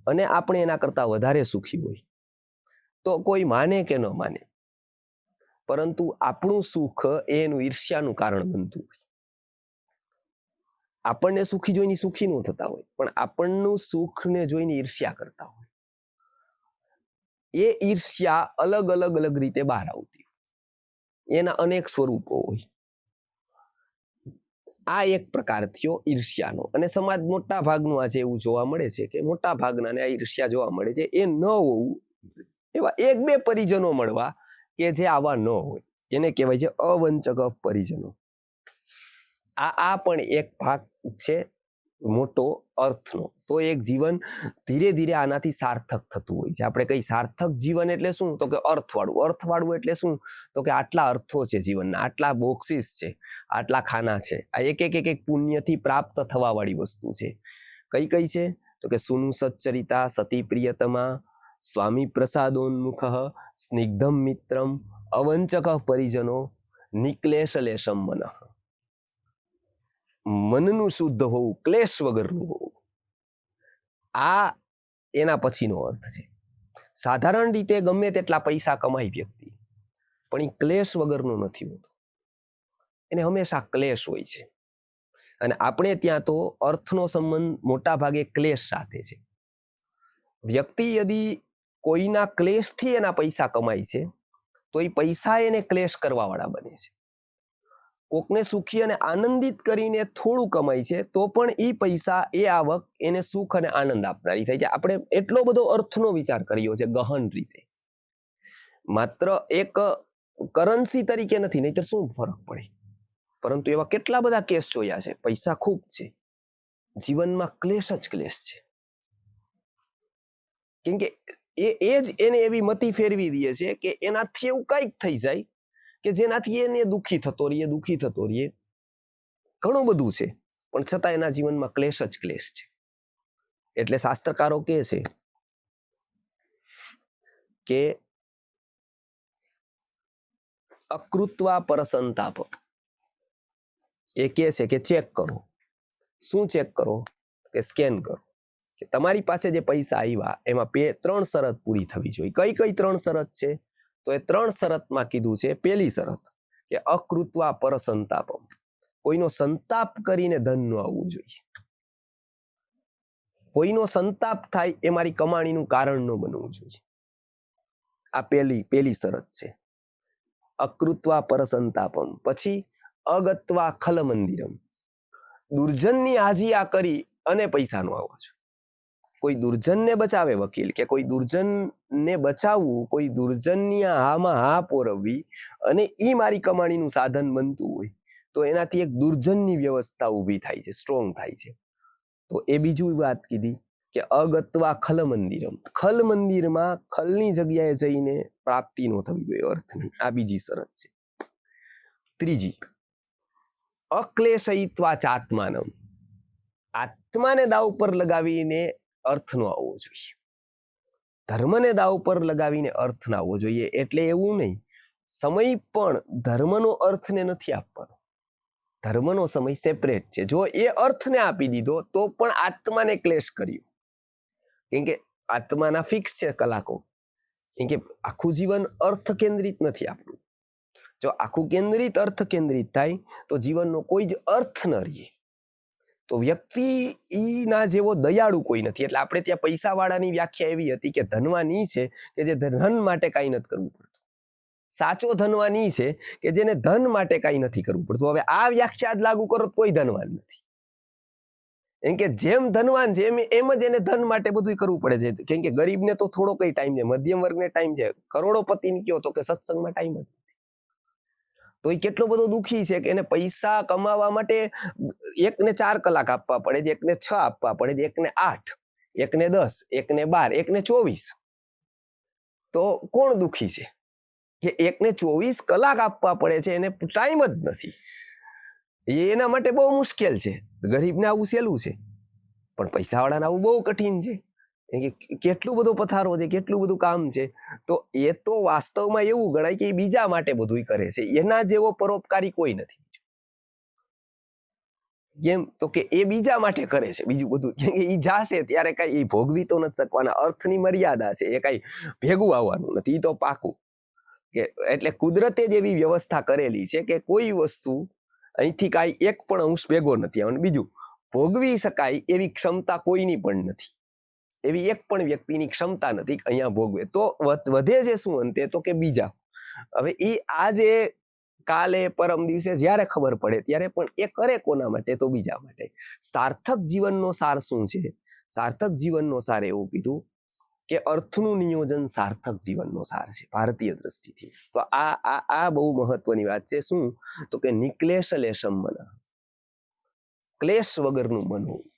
અને આપણે એના કરતા વધારે સુખી હોય, તો કોઈ માને કે ન માને, પરંતુ આપણું સુખ એનું ઈર્ષ્યાનું કારણ બનતું હોય. આપણને સુખી જોઈને સુખી ન થતા હોય, પણ આપણનું સુખને જોઈને ઈર્ષ્યા કરતા હોય. એ ઈર્ષ્યા અલગ રીતે બહાર આવતી હોય, એના અનેક સ્વરૂપો હોય. આ એક પ્રકાર થયો ઈર્ષ્યાનો. અને સમાજ મોટા ભાગનું આજે એવું જોવા મળે છે કે મોટા ભાગના આ ઈર્ષ્યા જોવા મળે છે. એ ન હોવું, એવા 1-2 પરિજનો મળવા કે જે આવા ન હોય, એને કહેવાય છે અવંચક પરિજનો. આ પણ એક ભાગ છે મોટો અર્થનો. તો એક જીવન ધીરે ધીરે આનાથી સાર્થક થતું હોય છે. આપણે કઈ સાર્થક જીવન એટલે શું? તો કે અર્થવાળું એટલે શું? તો કે આટલા અર્થો છે જીવનના, આટલા બોક્સિસ છે, આટલા ખાના છે. આ એક પુણ્યથી પ્રાપ્ત થવા વાળી વસ્તુ છે. કઈ છે? તો કે સુનુ સચ્ચરિતા, સતી પ્રિયતમા, સ્વામી પ્રસાદોન્મુખ, સ્નિગ્ધમ મિત્રમ, અવંચક પરિજનો, નિક્લેશલેશમ મનઃ. મનનું શુદ્ધ હોવું, ક્લેશ વગરનું હોવું. આ એના પછીનો અર્થ છે. સાધારણ રીતે ગમે તેટલા પૈસા કમાય વ્યક્તિ, પણ એ ક્લેશ વગરનો નથી હોતો. એને હંમેશા ક્લેશ હોય છે. અને આપણે ત્યાં તો અર્થનો સંબંધ મોટા ભાગે ક્લેશ સાથે છે. વ્યક્તિ યદી કોઈના ક્લેશથી એના પૈસા કમાય છે, તો એ પૈસા એને ક્લેશ કરવા વાળા બને છે. કોકને સુખી અને આનંદિત કરીને થોડું કમાય છે, તો પણ એ પૈસા, એ આવક એને સુખ અને આનંદ આપનારી થાય છે. આપણે એટલો બધો અર્થનો વિચાર કર્યો છે ગહન રીતે. માત્ર એક કરન્સી તરીકે નથી, નહીતર શું ફરક પડે? પરંતુ એવા કેટલા બધા કેસ જોયા છે. પૈસા ખૂબ છે, જીવનમાં ક્લેશ જ ક્લેશ છે. કેમ કે એ જ એને એવી મતિ ફેરવી દે છે કે એનાથી એવું કંઈક થઈ જાય કે જેનાથી એને દુઃખી થતો રહીએ. ઘણું બધું છે, પણ છતાં એના જીવનમાં ક્લેશ જ ક્લેશ છે. એટલે શાસ્ત્રકારો કહે છે કે અકૃત્વા પરસંતાપ. એ કહે છે કે ચેક કરો. શું ચેક કરો? કે સ્કેન કરો કે તમારી પાસે જે પૈસા આવ્યા એમાં 3 શરત પૂરી થવી જોઈએ. કઈ કઈ 3 શરત છે? તો એ 3 શરતમાં કીધું છે, પહેલી શરત કે અકૃત્વા પરસંતાપમ, કોઈનો સંતાપ કરીને ધન ન આવવું જોઈએ. કોઈનો સંતાપ થાય એ મારી કમાણીનું કારણ ન બનવું જોઈએ. આ પહેલી શરત છે, અકૃત્વા પરસંતાપમ. પછી અગત્વા ખલ મંદિરમ, દુર્જનની હાજિયા કરી અને પૈસા નો આવવા જોઈએ. કોઈ દુર્જનને બચાવે વકીલ, કે કોઈ દુર્જનને બચાવવું, કોઈ દુર્જનની હામાં હા પોરવવી અને એ મારી કમાણીનું સાધન બનતું હોય તો એનાથી એક દુર્જનની વ્યવસ્થા ઊભી થાય છે, સ્ટ્રોંગ થાય છે. તો એ બીજું વાત કીધી કે અગત્વા ખલ મંદિરમ, ખલ મંદિરમાં ખલની જગ્યાએ જઈને પ્રાપ્તિ ન થવી જોઈએ અર્થની. આ બીજી શરત છે. ત્રીજી, અક્લેશયિત્વા ચાત્માનમ, આત્માને દાવ પર લગાવીને અર્થ નો આવવો જોઈએ. ધર્મને દાવ પર લગાવીને અર્થ ના આવવો જોઈએ. એટલે એવું નહીં, સમય પણ ધર્મનો અર્થને નથી આપવાનો. ધર્મનો સમય સેપરેટ છે. જો એ અર્થને આપી દીધો તો પણ આત્માને ક્લેશ કર્યો. કેમ કે આત્માના ફિક્સ છે કલાકો. કેમ કે આખું જીવન અર્થ કેન્દ્રિત નથી આપણું. જો આખું કેન્દ્રિત અર્થ કેન્દ્રિત થાય તો જીવનનો કોઈ જ અર્થ ન રહે. તો વ્યક્તિ ના જેવો દયાળુ કોઈ નથી. એટલે આપણે ત્યાં પૈસાવાળાની વ્યાખ્યા એવી હતી કે ધનવાન ઈ છે કે જે ધન માટે કાંઈ નથી કરવું પડતું. સાચો ધનવાન ઈ છે કે જેને ધન માટે કાંઈ નથી કરવું પડતું. હવે આ વ્યાખ્યા જ લાગુ કરો તો કોઈ ધનવાન નથી. એમ કે જેમ ધનવાન છે એમ જ એને ધન માટે બધું કરવું પડે છે. કેમ કે ગરીબને તો થોડો કઈ ટાઈમ છે, મધ્યમ વર્ગને ટાઈમ છે, કરોડોપતિને કયો તો કે સત્સંગમાં ટાઈમ જ. તો એ કેટલો બધો દુઃખી છે કે એને પૈસા કમાવા માટે એકને 4 કલાક આપવા પડે છે, એકને 6 આપવા પડે છે, એકને 8, એકને 10, એકને 12, એકને 24. તો કોણ દુઃખી છે કે એકને 24 કલાક આપવા પડે છે, એને ટાઈમ જ નથી. એના માટે બહુ મુશ્કેલ છે. ગરીબને આવું સહેલું છે, પણ પૈસાવાળાને આવું બહુ કઠિન છે. કેટલું બધું પથારો છે, કેટલું બધું કામ છે. તો એ તો વાસ્તવમાં એવું ગણાય કે એ બીજા માટે બધું કરે છે. એના જેવો પરોપકારી કોઈ નથી. કેમ તો કે એ બીજા માટે કરે છે બીજું બધું. કેમ કે એ જાશે ત્યારે કઈ એ ભોગવી તો નથી શકવાના. અર્થની મર્યાદા છે, એ કઈ ભેગું આવવાનું નથી. એ તો પાકું કે એટલે કુદરતે જ એવી વ્યવસ્થા કરેલી છે કે કોઈ વસ્તુ અહીંથી કાંઈ એક પણ અંશ ભેગો નથી આવવાનો. બીજું, ભોગવી શકાય એવી ક્ષમતા કોઈની પણ નથી. એવી એક પણ વ્યક્તિની ક્ષમતા નથી કે અહીંયા ભોગવે. તો વધે છે શું અંતે? તો કે બીજા. હવે એ આજે કાલે પરમ દિવસે જ્યારે ખબર પડે ત્યારે પણ એ કરે કોના માટે? તો બીજા માટે. સાર્થક જીવનનો સાર શું છે? સાર્થક જીવનનો સાર એવું કીધું કે અર્થનું નિયોજન સાર્થક જીવનનો સાર છે ભારતીય દ્રષ્ટિથી. તો આ બહુ મહત્વની વાત છે. શું? તો કે નિક્લેશ લેશમ મન, ક્લેશ વગરનું મન હોવું.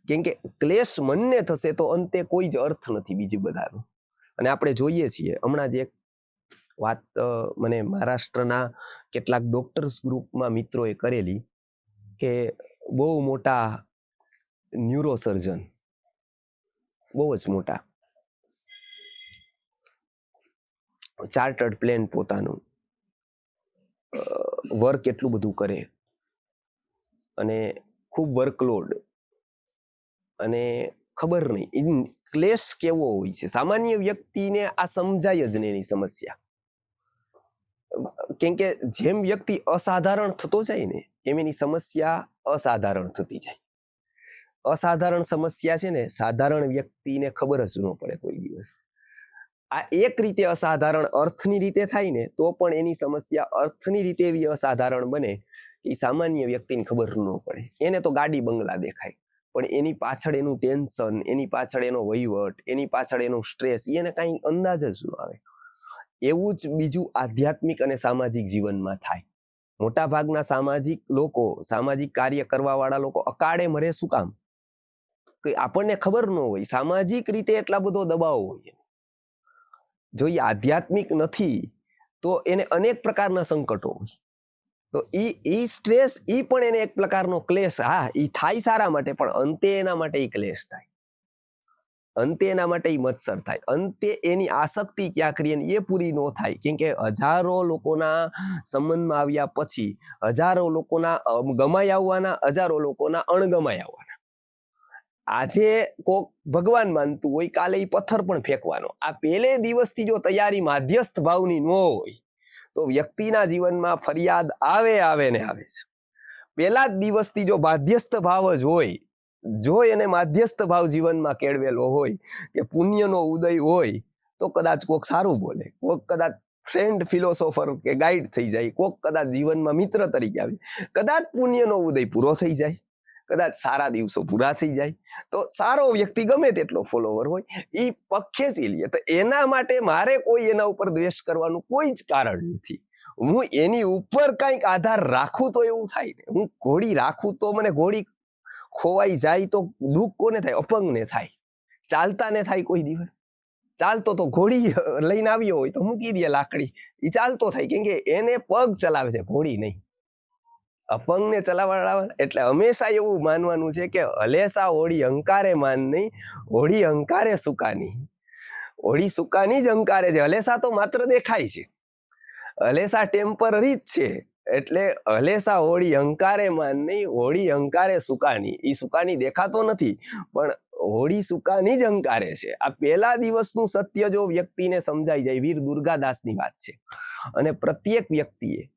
કેમ કે ક્લેશ મનને થશે તો અંતે કોઈ જ અર્થ નથી બીજું બધાનું. અને આપણે જોઈએ છીએ હમણાં જ એક વાત મને મહારાષ્ટ્રના કેટલાક ડોક્ટર્સ ગ્રુપમાં મિત્રોએ કરેલી કે બહુ મોટા ન્યુરોસર્જન, બહુ જ મોટા, ચાર્ટર્ડ પ્લેન પોતાનું, વર્ક એટલું બધું કરે અને ખૂબ વર્કલોડ, અને ખબર નહીં ક્લેશ કેવો હોય છે. સામાન્ય વ્યક્તિને આ સમજાય જ નહીં એની સમસ્યા. કેમ કે જેમ વ્યક્તિ અસાધારણ થતો જાય ને એમ એની સમસ્યા અસાધારણ થતી જાય. અસાધારણ સમસ્યા છે ને સાધારણ વ્યક્તિને ખબર જ ન પડે કોઈ દિવસ. આ એક રીતે અસાધારણ અર્થની રીતે થાય ને તો પણ એની સમસ્યા અર્થની રીતે એવી અસાધારણ બને કે સામાન્ય વ્યક્તિને ખબર ન પડે. એને તો ગાડી બંગલા દેખાય, પણ એની પાછળ એનું ટેન્શન, એની પાછળ એનો વહીવટ, એની પાછળ એનો સ્ટ્રેસ, એને કાંઈ અંદાજ જ ન આવે. એવું જ બીજું આધ્યાત્મિક અને સામાજિક જીવનમાં થાય. મોટા ભાગના સામાજિક લોકો, સામાજિક કાર્ય કરવા વાળા લોકો અકાળે મરે શું કામ? કે આપણને ખબર ન હોય. સામાજિક રીતે એટલા બધો દબાવ હોય. જો એ આધ્યાત્મિક નથી તો એને અનેક પ્રકારના સંકટો હોય. તો ઈ સ્ટ્રેસ, ઈ પણ એને એક પ્રકારનો ક્લેશ. હા, ઈ થાય સારા માટે, પણ અંતે એના માટે ઈ ક્લેશ થાય. અંતે એના માટે ઈ મત્સર થાય. અંતે એની આસક્તિ ક્યાં કરીએ એ પૂરી ન થાય. કેમ કે હજારો લોકોના સંબંધમાં આવ્યા પછી, હજારો લોકોના ગમાઈ આવવાના, હજારો લોકોના અણગમાઈ આવવાના. આજે કોક ભગવાન માનતું હોય, કાલે એ પથ્થર પણ ફેંકવાનો. આ પહેલે દિવસથી જો તૈયારી માધ્યસ્થ ભાવની ન હોય તો વ્યક્તિના જીવનમાં ફરિયાદ આવે ને આવે છે. પહેલા જ દિવસથી જો બાધ્યસ્થ ભાવ જ હોય, જો એને માધ્યસ્થ ભાવ જીવનમાં કેળવેલો હોય કે પુણ્યનો ઉદય હોય, તો કદાચ કોક સારું બોલે, કોક કદાચ ફ્રેન્ડ ફિલોસોફર કે ગાઈડ થઈ જાય, કોક કદાચ જીવનમાં મિત્ર તરીકે આવે, કદાચ પુણ્યનો ઉદય પૂરો થઈ જાય, કદાચ સારા દિવસો પૂરા થઈ જાય, તો સારો વ્યક્તિ ગમે તેટલો ફોલોવર હોય એ પગ ખેંચી લે. તો એના માટે મારે કોઈ એના ઉપર દ્વેષ કરવાનું કોઈ જ કારણ નથી. હું એની ઉપર કંઈક આધાર રાખું તો એવું થાય ને, હું ઘોડી રાખું તો મને ઘોડી ખોવાઈ જાય તો દુઃખ કોને થાય? અપંગને થાય. ચાલતા ને થાય કોઈ દિવસ? ચાલતો તો ઘોડી લઈને આવ્યો હોય તો મૂકી દે લાકડી, એ ચાલતો થાય, કેમ કે એને પગ ચલાવે છે, ઘોડી નહીં. અપંગને ચલાવવા. એટલે હંમેશા એવું માનવાનું છે કે હલેસા હોડી અંકારે માન નહીં, હોડી અંકારે સુકાની. હોડી સુકાની જ અંકારે છે, હલેસા તો માત્ર દેખાય છે, હલેસા ટેમ્પરરી જ છે. એટલે હલેસા હોડી અંકારે માન નહીં, હોડી અંકારે સુકાની. એ સુકાની દેખાતો નથી, પણ હોડી સુકાની જ અંકારે છે. આ પહેલા દિવસનું સત્ય જો વ્યક્તિને સમજાઈ જાય, વીર દુર્ગાદાસની વાત છે, અને પ્રત્યેક વ્યક્તિએ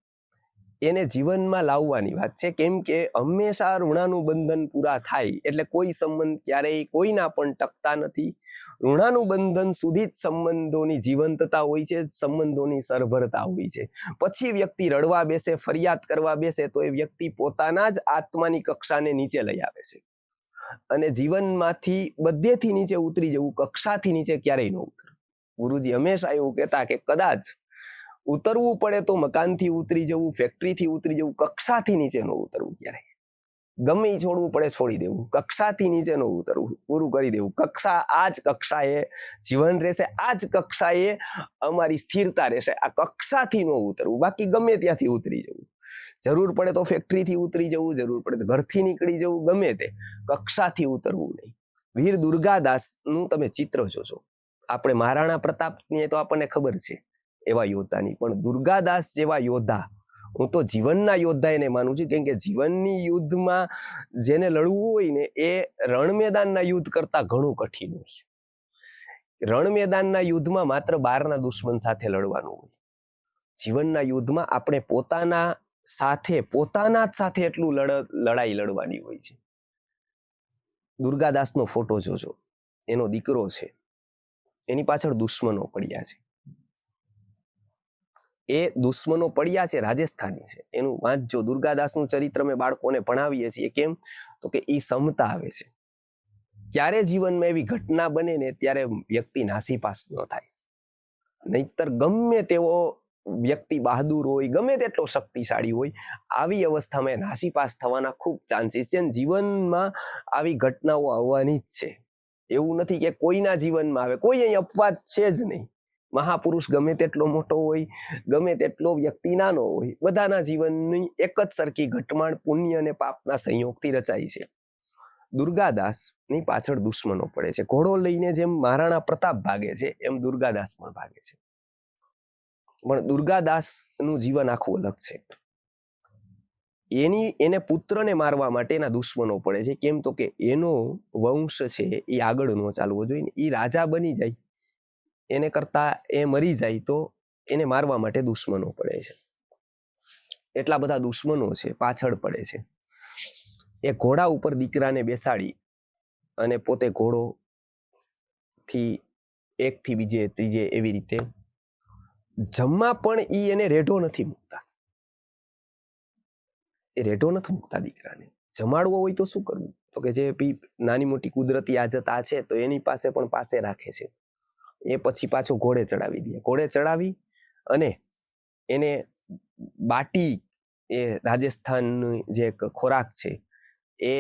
એને જીવનમાં લાવવાની વાત છે. કેમ કે હંમેશા ઋણાનુબંધન પૂરા થાય એટલે કોઈ સંબંધ ક્યારેય કોઈના પણ ટકતા નથી. ઋણાનુબંધન સુધી જ સંબંધોની જીવંતતા હોય છે, સંબંધોની સરભરતા હોય છે. પછી વ્યક્તિ રડવા બેસે, ફરિયાદ કરવા બેસે તો એ વ્યક્તિ પોતાના જ આત્માની કક્ષાને નીચે લઈ આવે છે. અને જીવનમાંથી બધેથી નીચે ઉતરી જવું, કક્ષાથી નીચે ક્યારેય ન ઉતરવું. ગુરુજી હંમેશા એવું કહેતા કે કદાચ ઉતરવું પડે તો મકાનથી ઉતરી જવું, ફેક્ટરીથી ઉતરી જવું, કક્ષાથી નીચે ન ઉતરવું ક્યારેય. ગમે એ છોડવું પડે છોડી દેવું, કક્ષાથી નીચે ન ઉતરવું, પૂરું કરી દેવું. કક્ષા, આ જ કક્ષાએ જીવન રહેશે, આ જ કક્ષાએ અમારી સ્થિરતા રહેશે. આ કક્ષાથી ન ઉતરવું, બાકી ગમે ત્યાંથી ઉતરી જવું. જરૂર પડે તો ફેક્ટરીથી ઉતરી જવું, જરૂર પડે તો ઘરથી નીકળી જવું, ગમે તે, કક્ષાથી ઉતરવું નહીં. વીર દુર્ગાદાસનું તમે ચિત્ર જોજો. આપણે મહારાણા પ્રતાપની તો આપણને ખબર છે એવા યોદ્ધાની, પણ દુર્ગાદાસ જેવા યોદ્ધા, હું તો જીવનના યોદ્ધા એને માનું છું. કેમ કે જીવનની યુદ્ધમાં જેને લડવું હોય ને એ રણ મેદાનના યુદ્ધ કરતા ઘણું કઠિન હોય છે. રણ મેદાનના યુદ્ધમાં માત્ર બહારના દુશ્મન સાથે લડવાનું હોય. જીવનના યુદ્ધમાં આપણે પોતાના જ સાથે એટલું લડાઈ લડવાની હોય છે. દુર્ગાદાસનો ફોટો જોજો, એનો દીકરો છે, એની પાછળ દુશ્મનો પડ્યા છે. એ દુશ્મનો પડ્યા છે, રાજસ્થાની છે, એનું વાંચજો. દુર્ગાદાસનું ચરિત્ર મેં બાળકોને ભણાવીએ છીએ. કેમ? તો કે એ સમતા આવે છે. ક્યારે જીવનમાં એવી ઘટના બને ને ત્યારે વ્યક્તિ નાસીપાસ ન થાય. નહીતર ગમે તેવો વ્યક્તિ બહાદુર હોય, ગમે તેટલો શક્તિશાળી હોય, આવી અવસ્થામાં નાસીપાસ થવાના ખૂબ ચાન્સીસ છે. જીવનમાં આવી ઘટનાઓ આવવાની જ છે. એવું નથી કે કોઈના જીવનમાં આવે, કોઈ અહીં અપવાદ છે જ નહીં. મહાપુરુષ ગમે તેટલો મોટો હોય, ગમે તેટલો વ્યક્તિ નાનો હોય, બધાના જીવનની એક જ સરખી ઘટમાળ પુણ્ય અને પાપના સંયોગથી રચાય છે. દુર્ગાદાસની પાછળ દુશ્મનો પડે છે. ઘોડો લઈને જેમ મહારાણા પ્રતાપ ભાગે છે, એમ દુર્ગાદાસ પણ ભાગે છે. પણ દુર્ગાદાસનું જીવન આખું અલગ છે. એને પુત્રને મારવા માટે એના દુશ્મનો પડે છે. કેમ? તો કે એનો વંશ છે એ આગળ ન ચાલવો જોઈએ ને, એ રાજા બની જાય એને કરતા એ મરી જાય તો એને મારવા માટે દુશ્મનો પડે છે. એટલા બધા દુશ્મનો છે, પાછળ પડે છે. એ ઘોડા ઉપર દીકરાને બેસાડી અને પોતે ઘોડોથી એકથી બીજે ત્રીજે એવી રીતે જમવા પણ એને રેઢો નથી મૂકતા. એ રેઢો નથી મૂકતા દીકરાને. જમાડવો હોય તો શું કરવું? તો કે જે નાની મોટી કુદરતી આજત છે તો એની પાસે પણ પાસે રાખે છે. એ પછી પાછો ઘોડે ચડાવી દે. ઘોડે ચડાવી અને એને બાટી, એ રાજસ્થાનની જે ખોરાક છે, એ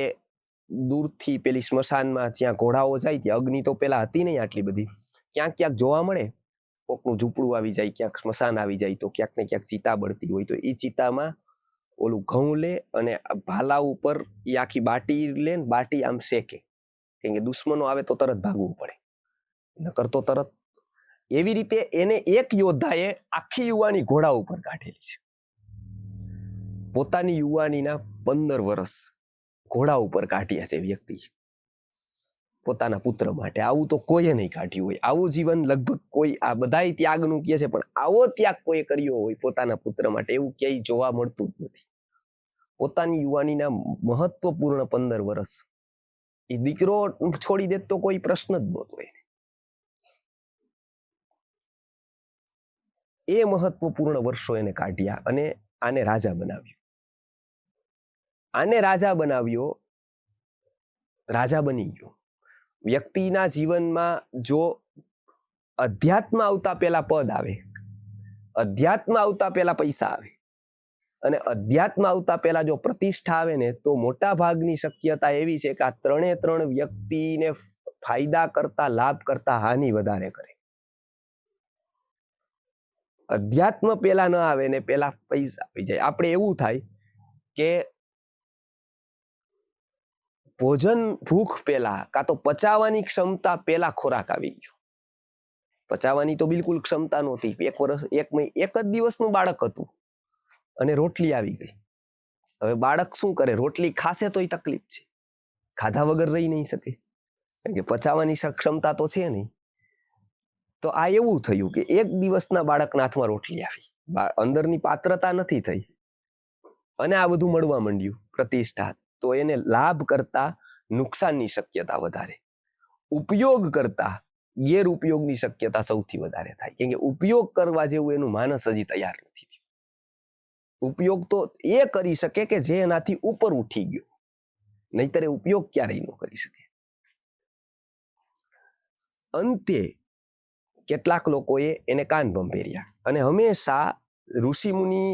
દૂરથી પેલી સ્મશાનમાં જ્યાં ઘોડાઓ જાય ત્યાં અગ્નિ તો પેલા હતી નહીં આટલી બધી, ક્યાંક ક્યાંક જોવા મળે. કોકનું ઝૂંપડું આવી જાય, ક્યાંક સ્મશાન આવી જાય તો ક્યાંક ને ક્યાંક ચિતા બળતી હોય, તો એ ચિતામાં ઓલું ઘઉં લે અને ભાલા ઉપર એ આખી બાટી લે ને બાટી આમ શેકે. કેમ કે દુશ્મનો આવે તો તરત ભાગવું પડે, નકર તો તરત. એવી રીતે એને એક યોદ્ધાએ આખી યુવાની ઘોડા ઉપર કાઢેલી છે. પોતાની યુવાનીના 15 વર્ષ ઘોડા ઉપર કાઢ્યા છે વ્યક્તિ. પોતાના પુત્ર માટે. આવું તો કોઈએ નહીં કાઢ્યું હોય. આવું જીવન લગભગ કોઈ, આ બધાય ત્યાગનું કહે છે, પણ આવો ત્યાગ કોઈએ કર્યો હોય પોતાના પુત્ર માટે એવું ક્યાંય જોવા મળતું જ નથી. પોતાની યુવાનીના મહત્વપૂર્ણ 15 વર્ષ એ દીકરો છોડી દે તો કોઈ પ્રશ્ન જ નહોતો એને. એ મહત્વપૂર્ણ વર્ષો એને કાઢ્યા અને આને રાજા બનાવ્યો. રાજા બની ગયો. વ્યક્તિના જીવનમાં જો અધ્યાત્મ આવતા પહેલા પદ આવે, અધ્યાત્મ આવતા પહેલા પૈસા આવે અને અધ્યાત્મ આવતા પહેલા જો પ્રતિષ્ઠા આવે ને, તો મોટા ભાગની શક્યતા એવી છે કે આ ત્રણ વ્યક્તિને ફાયદા કરતા, લાભ કરતા હાનિ વધારે કરે. અધ્યાત્મ પેલા ન આવે ને પેલા પૈસા આવી જાય. આપણે એવું થાય કે ભોજન ભૂખ પેલા, કાં તો પચાવવાની ક્ષમતા પેલા ખોરાક આવી ગયો. પચાવવાની તો બિલકુલ ક્ષમતા નહોતી. એક જ દિવસનું બાળક હતું અને રોટલી આવી ગઈ. હવે બાળક શું કરે? રોટલી ખાશે તોય તકલીફ છે, ખાધા વગર રહી નહીં શકે, કારણ કે પચાવવાની ક્ષમતા તો છે નહીં. તો આ એવું થયું કે એક દિવસના બાળકના હાથમાં રોટલી આવી, અંદરની પાત્રતા નથી થઈ અને આ બધું મળવા માંડ્યું, પ્રતિષ્ઠા. તો એને લાભ કરતા નુકસાનની શક્યતા વધારે, ઉપયોગ કરતા ગેરઉપયોગની શક્યતા સૌથી વધારે થાય. કેમ કે ઉપયોગ કરવા જેવું એનું માનસ હજી તૈયાર નથી થયું. ઉપયોગ તો એ કરી શકે કે જે એનાથી ઉપર ઉઠી ગયો, નહીતર એ ઉપયોગ ક્યારેય ન કરી શકે. અંતે કેટલાક લોકોએ એને કાન ભંભેર્યા અને હંમેશા ઋષિમુનિ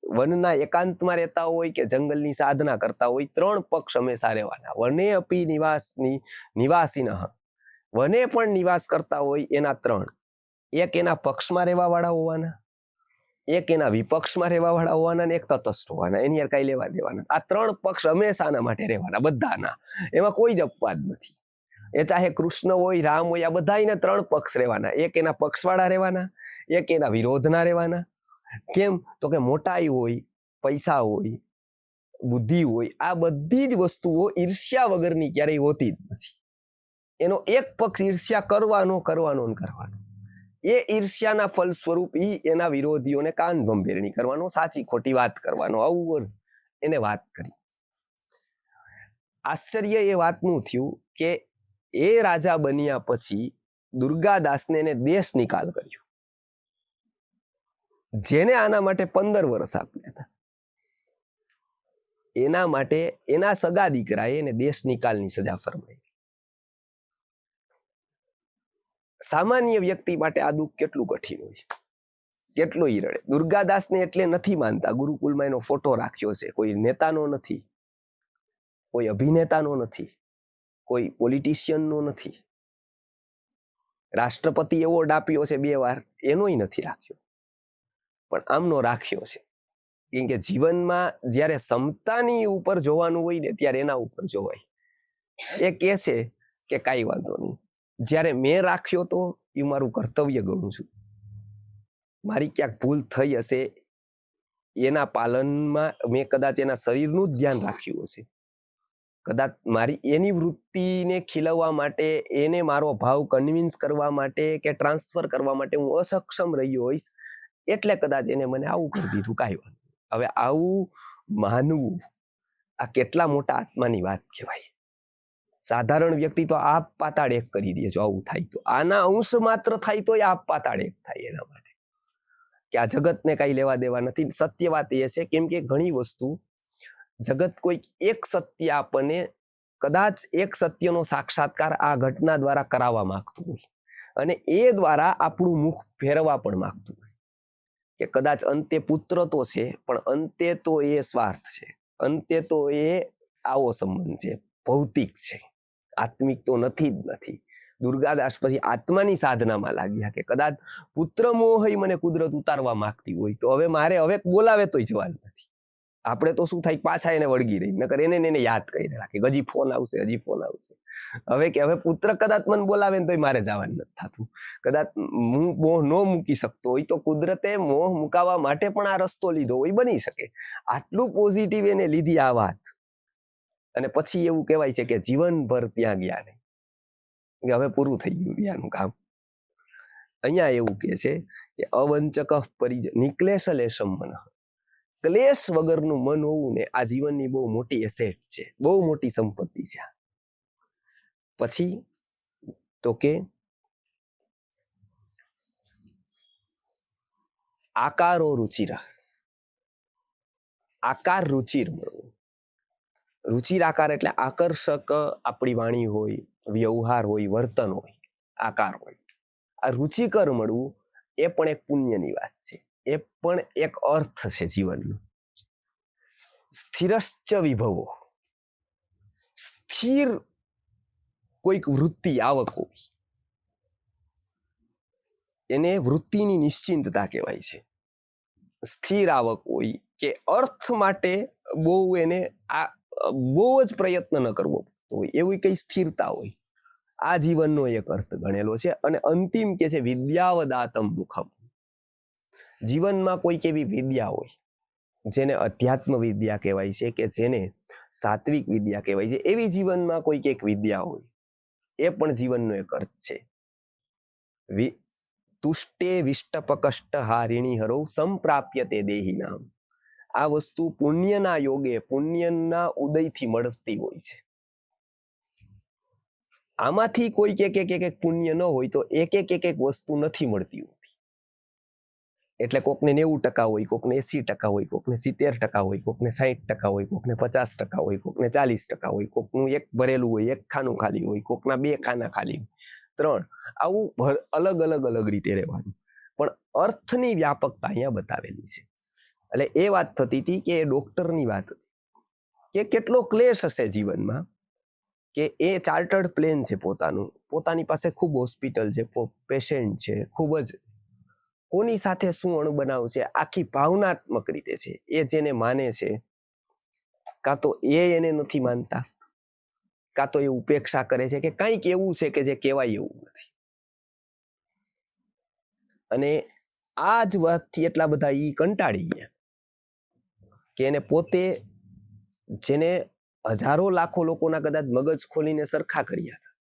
વનના એકાંતમાં રહેતા હોય કે જંગલની સાધના કરતા હોય, 3 પક્ષ હંમેશા રહેવાના. વને અપી નિવાસીનઃ, વને પણ નિવાસ કરતા હોય એના 3. એક એના પક્ષમાં રહેવા વાળા હોવાના, એક એના વિપક્ષમાં રહેવા વાળા હોવાના અને એક તટસ્થ હોવાના. એની યાર કઈ લેવા દેવાના. આ 3 પક્ષ હંમેશાના માટે રહેવાના, બધાના. એમાં કોઈ જ અપવાદ નથી. એ ચાહે કૃષ્ણ હોય, રામ હોય, આ બધાને 3 પક્ષ રહેવાના. એક એના પક્ષવાળા રહેવાના, એક એના વિરોધના રહેવાના. કેમ? તો કે મોટાઈ હોય, પૈસા હોય, બુદ્ધિ હોય, આ બધી જ વસ્તુઓ ઈર્ષ્યા વગરની ક્યારેય હોતી જ નથી. એનો એક પક્ષ ઈર્ષ્યા કરવાનો. એ ઈર્ષ્યાના ફલ સ્વરૂપ એના વિરોધીઓને કાન ભંભેરણી કરવાનો, સાચી ખોટી વાત કરવાનો, આવું એને વાત કરી. આશ્ચર્ય એ વાતનું થયું કે એ રાજા બન્યા પછી દુર્ગાદાસને એને દેશ નિકાલ કર્યો, જેને આના માટે 15 વર્ષ આપ્યા હતા. એના માટે એના સગા દીકરાએ એને દેશ નિકાલની સજા ફરમાવી. સામાન્ય વ્યક્તિ માટે આ દુઃખ કેટલું કઠિન હોય, કેટલો ઈ રડે. દુર્ગાદાસને એટલે નથી માનતા. ગુરુકુલમાં એનો ફોટો રાખ્યો છે. કોઈ નેતાનો નથી, કોઈ અભિનેતાનો નથી, કોઈ પોલિટિશિયનનો નથી. રાષ્ટ્રપતિ એવોર્ડ આપ્યો છે 2 વાર, એનોય નથી રાખ્યો, પણ આમનો રાખ્યો છે. કેમ કે જીવનમાં જ્યારે સમતાની ઉપર જોવાનું હોય ને, ત્યારે એના ઉપર જોવાય. એ કહે છે કે કાંઈ વાંધો નહીં, જ્યારે મેં રાખ્યો તો એ મારું કર્તવ્ય ગણું છું. મારી ક્યાંક ભૂલ થઈ હશે, એના પાલનમાં મેં કદાચ એના શરીરનું જ ધ્યાન રાખ્યું હશે, કદાચ મારી એની વૃત્તિને ખીલવવા માટે, એને મારો ભાવ કન્વિન્સ કરવા માટે કે ટ્રાન્સફર કરવા માટે હું અસક્ષમ રહ્યો હોઈશ, એટલે કદાચ એને મને આવું કરી દીધું. કાંઈ વાત. હવે આવું માનવું, આ કેટલા મોટા આત્માની વાત કહેવાય. સાધારણ વ્યક્તિ તો આપ પાતાળ એક કરી દે જો આવું થાય તો. આના અંશ માત્ર થાય તો આપ પાતાળ એક થાય એના માટે, કે આ જગતને કઈ લેવા દેવા નથી. સત્ય વાત એ છે, કેમ કે ઘણી વસ્તુ જગત કોઈ એક સત્ય આપણને, કદાચ એક સત્યનો સાક્ષાત્કાર આ ઘટના દ્વારા કરાવવા માંગતું હોય અને એ દ્વારા આપણું મુખ ફેરવવા પણ માંગતું હોય, કે કદાચ અંતે પુત્ર તો છે, પણ અંતે તો એ સ્વાર્થ છે, અંતે તો એ આવો સંબંધ છે, ભૌતિક છે, આત્મિક તો નથી જ નથી. દુર્ગાદાસ પછી આત્માની સાધનામાં લાગ્યા કે કદાચ પુત્ર મોહ મને કુદરત ઉતારવા માંગતી હોય તો હવે મારે હવે બોલાવે તોય જવાનું નથી. આપણે તો શું થાય, પાછા એને વળગી રહી, નકર એને યાદ કરીને રાખે, હજી ફોન આવશે, હજી ફોન આવશે. હવે કે હવે પુત્ર કદાચ મને બોલાવે ને તોય મારે જવાનું નથી થતું. કદાચ મોહ ન મૂકી શકતો હોય તો કુદરતે મોહ મુકાવવા માટે પણ આ રસ્તો લીધો હોય, બની શકે. આટલું પોઝિટિવ એને લીધી આ વાત, અને પછી એવું કહેવાય છે કે જીવનભર ત્યાં ગયા નહીં. કે હવે પૂરું થઈ ગયું ત્યાંનું કામ. અહીંયા એવું કે છે કે અવંચક નિક્લેશ લેશમ મન, ક્લેશ વગરનું મન હોવું ને આ જીવનની બહુ મોટી એસેટ છે, બહુ મોટી સંપત્તિ છે. પછી તો કે આકારો રુચિર, આકાર રુચિર મળવું. રુચિર આકાર એટલે આકર્ષક આપણી વાણી હોય, વ્યવહાર હોય, વર્તન હોય, આકાર હોય. આ રુચિકર મળવું એ પણ એક પુણ્યની વાત છે, એ પણ એક અર્થ છે જીવનનો. સ્થિરશ્ચ વિભવો, સ્થિર કોઈક વૃત્તિ આવક હોવી, એને વૃત્તિની નિશ્ચિંતતા કહેવાય છે. સ્થિર આવક હોય કે અર્થ માટે એને બહુ જ પ્રયત્ન ન કરવો પડતો હોય, એવી કઈ સ્થિરતા હોય, આ જીવનનો એક અર્થ ગણેલો છે. અને અંતિમ કે છે વિદ્યાવદાતમ મુખમ, જીવનમાં કોઈક એવી વિદ્યા હોય જેને અધ્યાત્મ વિદ્યા કહેવાય છે, કે જેને સાત્વિક વિદ્યા કહેવાય છે, એવી જીવનમાં કોઈક એક વિદ્યા હોય, એ પણ જીવનનો એક અર્થ છે. તુષ્ટે વિષ્ટપકષ્ટ હારિણી હરો સંપ્રાપ્ય તે દેહી નામ. આ વસ્તુ પુણ્યના યોગે, પુણ્યના ઉદયથી મળતી હોય છે. આમાંથી કોઈક એક પુણ્ય ન હોય તો એક વસ્તુ નથી મળતી હોતી. એટલે કોકને 90% હોય, કોકને 80% હોય, કોકને 70% હોય, કોકને 60% હોય, કોકને 50% હોય, કોકને 40% હોય, કોકનું એક ભરેલું હોય, એક ખાનું ખાલી હોય, કોકના 2 ખાના ખાલી હોય, 3. આવું અલગ રીતે રહેવાનું. પણ અર્થની વ્યાપકતા અહીંયા બતાવેલી છે. એટલે એ વાત થતી હતી કે ડોક્ટરની વાત હતી કે કેટલો ક્લેશ હશે જીવનમાં, કે એ ચાર્ટર્ડ પ્લેન છે પોતાની પાસે ખૂબ હોસ્પિટલ છે, પેશન્ટ છે, ખૂબ જ કોની સાથે શું અણબનાવ છે, આખી ભાવનાત્મક રીતે છે. એ જેને માને છે, કાં તો એને નથી માનતા, કાં તો એ ઉપેક્ષા કરે છે, કે કંઈક એવું છે કે જે કહેવાય એવું નથી. અને આ જ વાતથી એટલા બધા ઈ કંટાળી ગયા કે એને પોતે, જેને હજારો લાખો લોકોના કદાચ મગજ ખોલીને સરખા કર્યા હતા,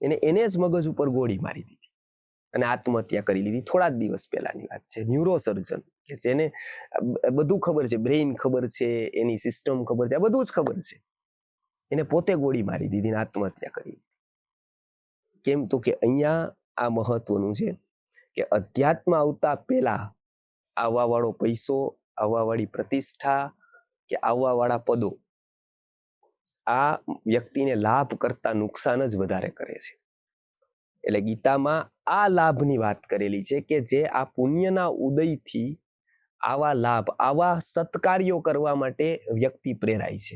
એને જ મગજ ઉપર ગોળી મારી દીધી અને આત્મહત્યા કરી લીધી. થોડા જ દિવસ પહેલાની વાત છે. ન્યુરોસર્જન કે જેને બધું ખબર છે, બ્રેઇન ખબર છે, એની સિસ્ટમ ખબર છે, બધું જ ખબર છે, એને પોતે ગોળી મારી દીધી ને આત્મહત્યા કરી. કેમ તો કે અહીંયા આ મહત્વનું છે કે અધ્યાત્મ આવતા પહેલા આવવાવાળો પૈસો, આવવાવાળી પ્રતિષ્ઠા કે આવવાવાળા પદો આ વ્યક્તિને લાભ કરતા નુકસાન જ વધારે કરે છે. એટલે ગીતામાં આ લાભની વાત કરેલી છે કે જે આ પુણ્યના ઉદયથી આવા લાભ, આવા સત્કાર્યો કરવા માટે વ્યક્તિ પ્રેરાય છે.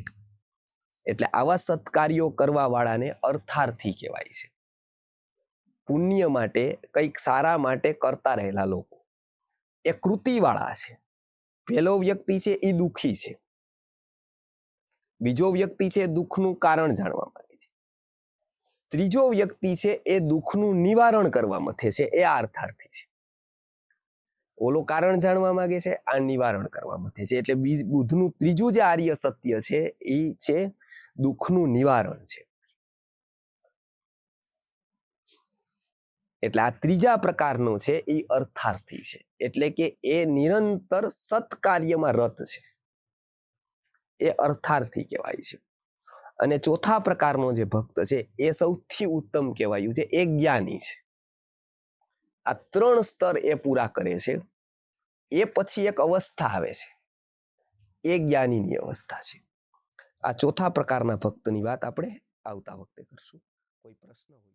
એટલે આવા સત્કાર્યો કરવા વાળાને અર્થાર્થી કહેવાય છે. પુણ્ય માટે, કંઈક સારા માટે કરતા રહેલા લોકો એ કૃતિવાળા છે. પહેલો વ્યક્તિ છે એ દુઃખી છે, બીજો વ્યક્તિ છે દુઃખનું કારણ જાણવા માંગે છે, ત્રીજો વ્યક્તિ છે એ દુઃખનું નિવારણ કરવા મથે છે, એ અર્થાર્થી છે. ઓલો કારણ જાણવા માંગે છે, આ નિવારણ કરવા મથે છે. એટલે બુદ્ધનું ત્રીજું જે આર્ય સત્ય છે એ છે દુઃખનું નિવારણ છે. એટલે આ ત્રીજા પ્રકારનો છે એ અર્થાર્થી છે. એટલે કે એ નિરંતર સત્કાર્યમાં રત છે, એ અર્થાર્થી કહેવાય છે. અને ચોથા પ્રકારનો જે ભક્ત છે એ સૌથી ઉત્તમ કહેવાયું છે, એ જ્ઞાની છે. આ 3 સ્તર એ પૂરા કરે છે. એ પછી એક અવસ્થા આવે છે, એ જ્ઞાનીની અવસ્થા છે. આ ચોથા પ્રકારના ભક્તની વાત આપણે આવતા વખતે કરશું. કોઈ પ્રશ્ન હોય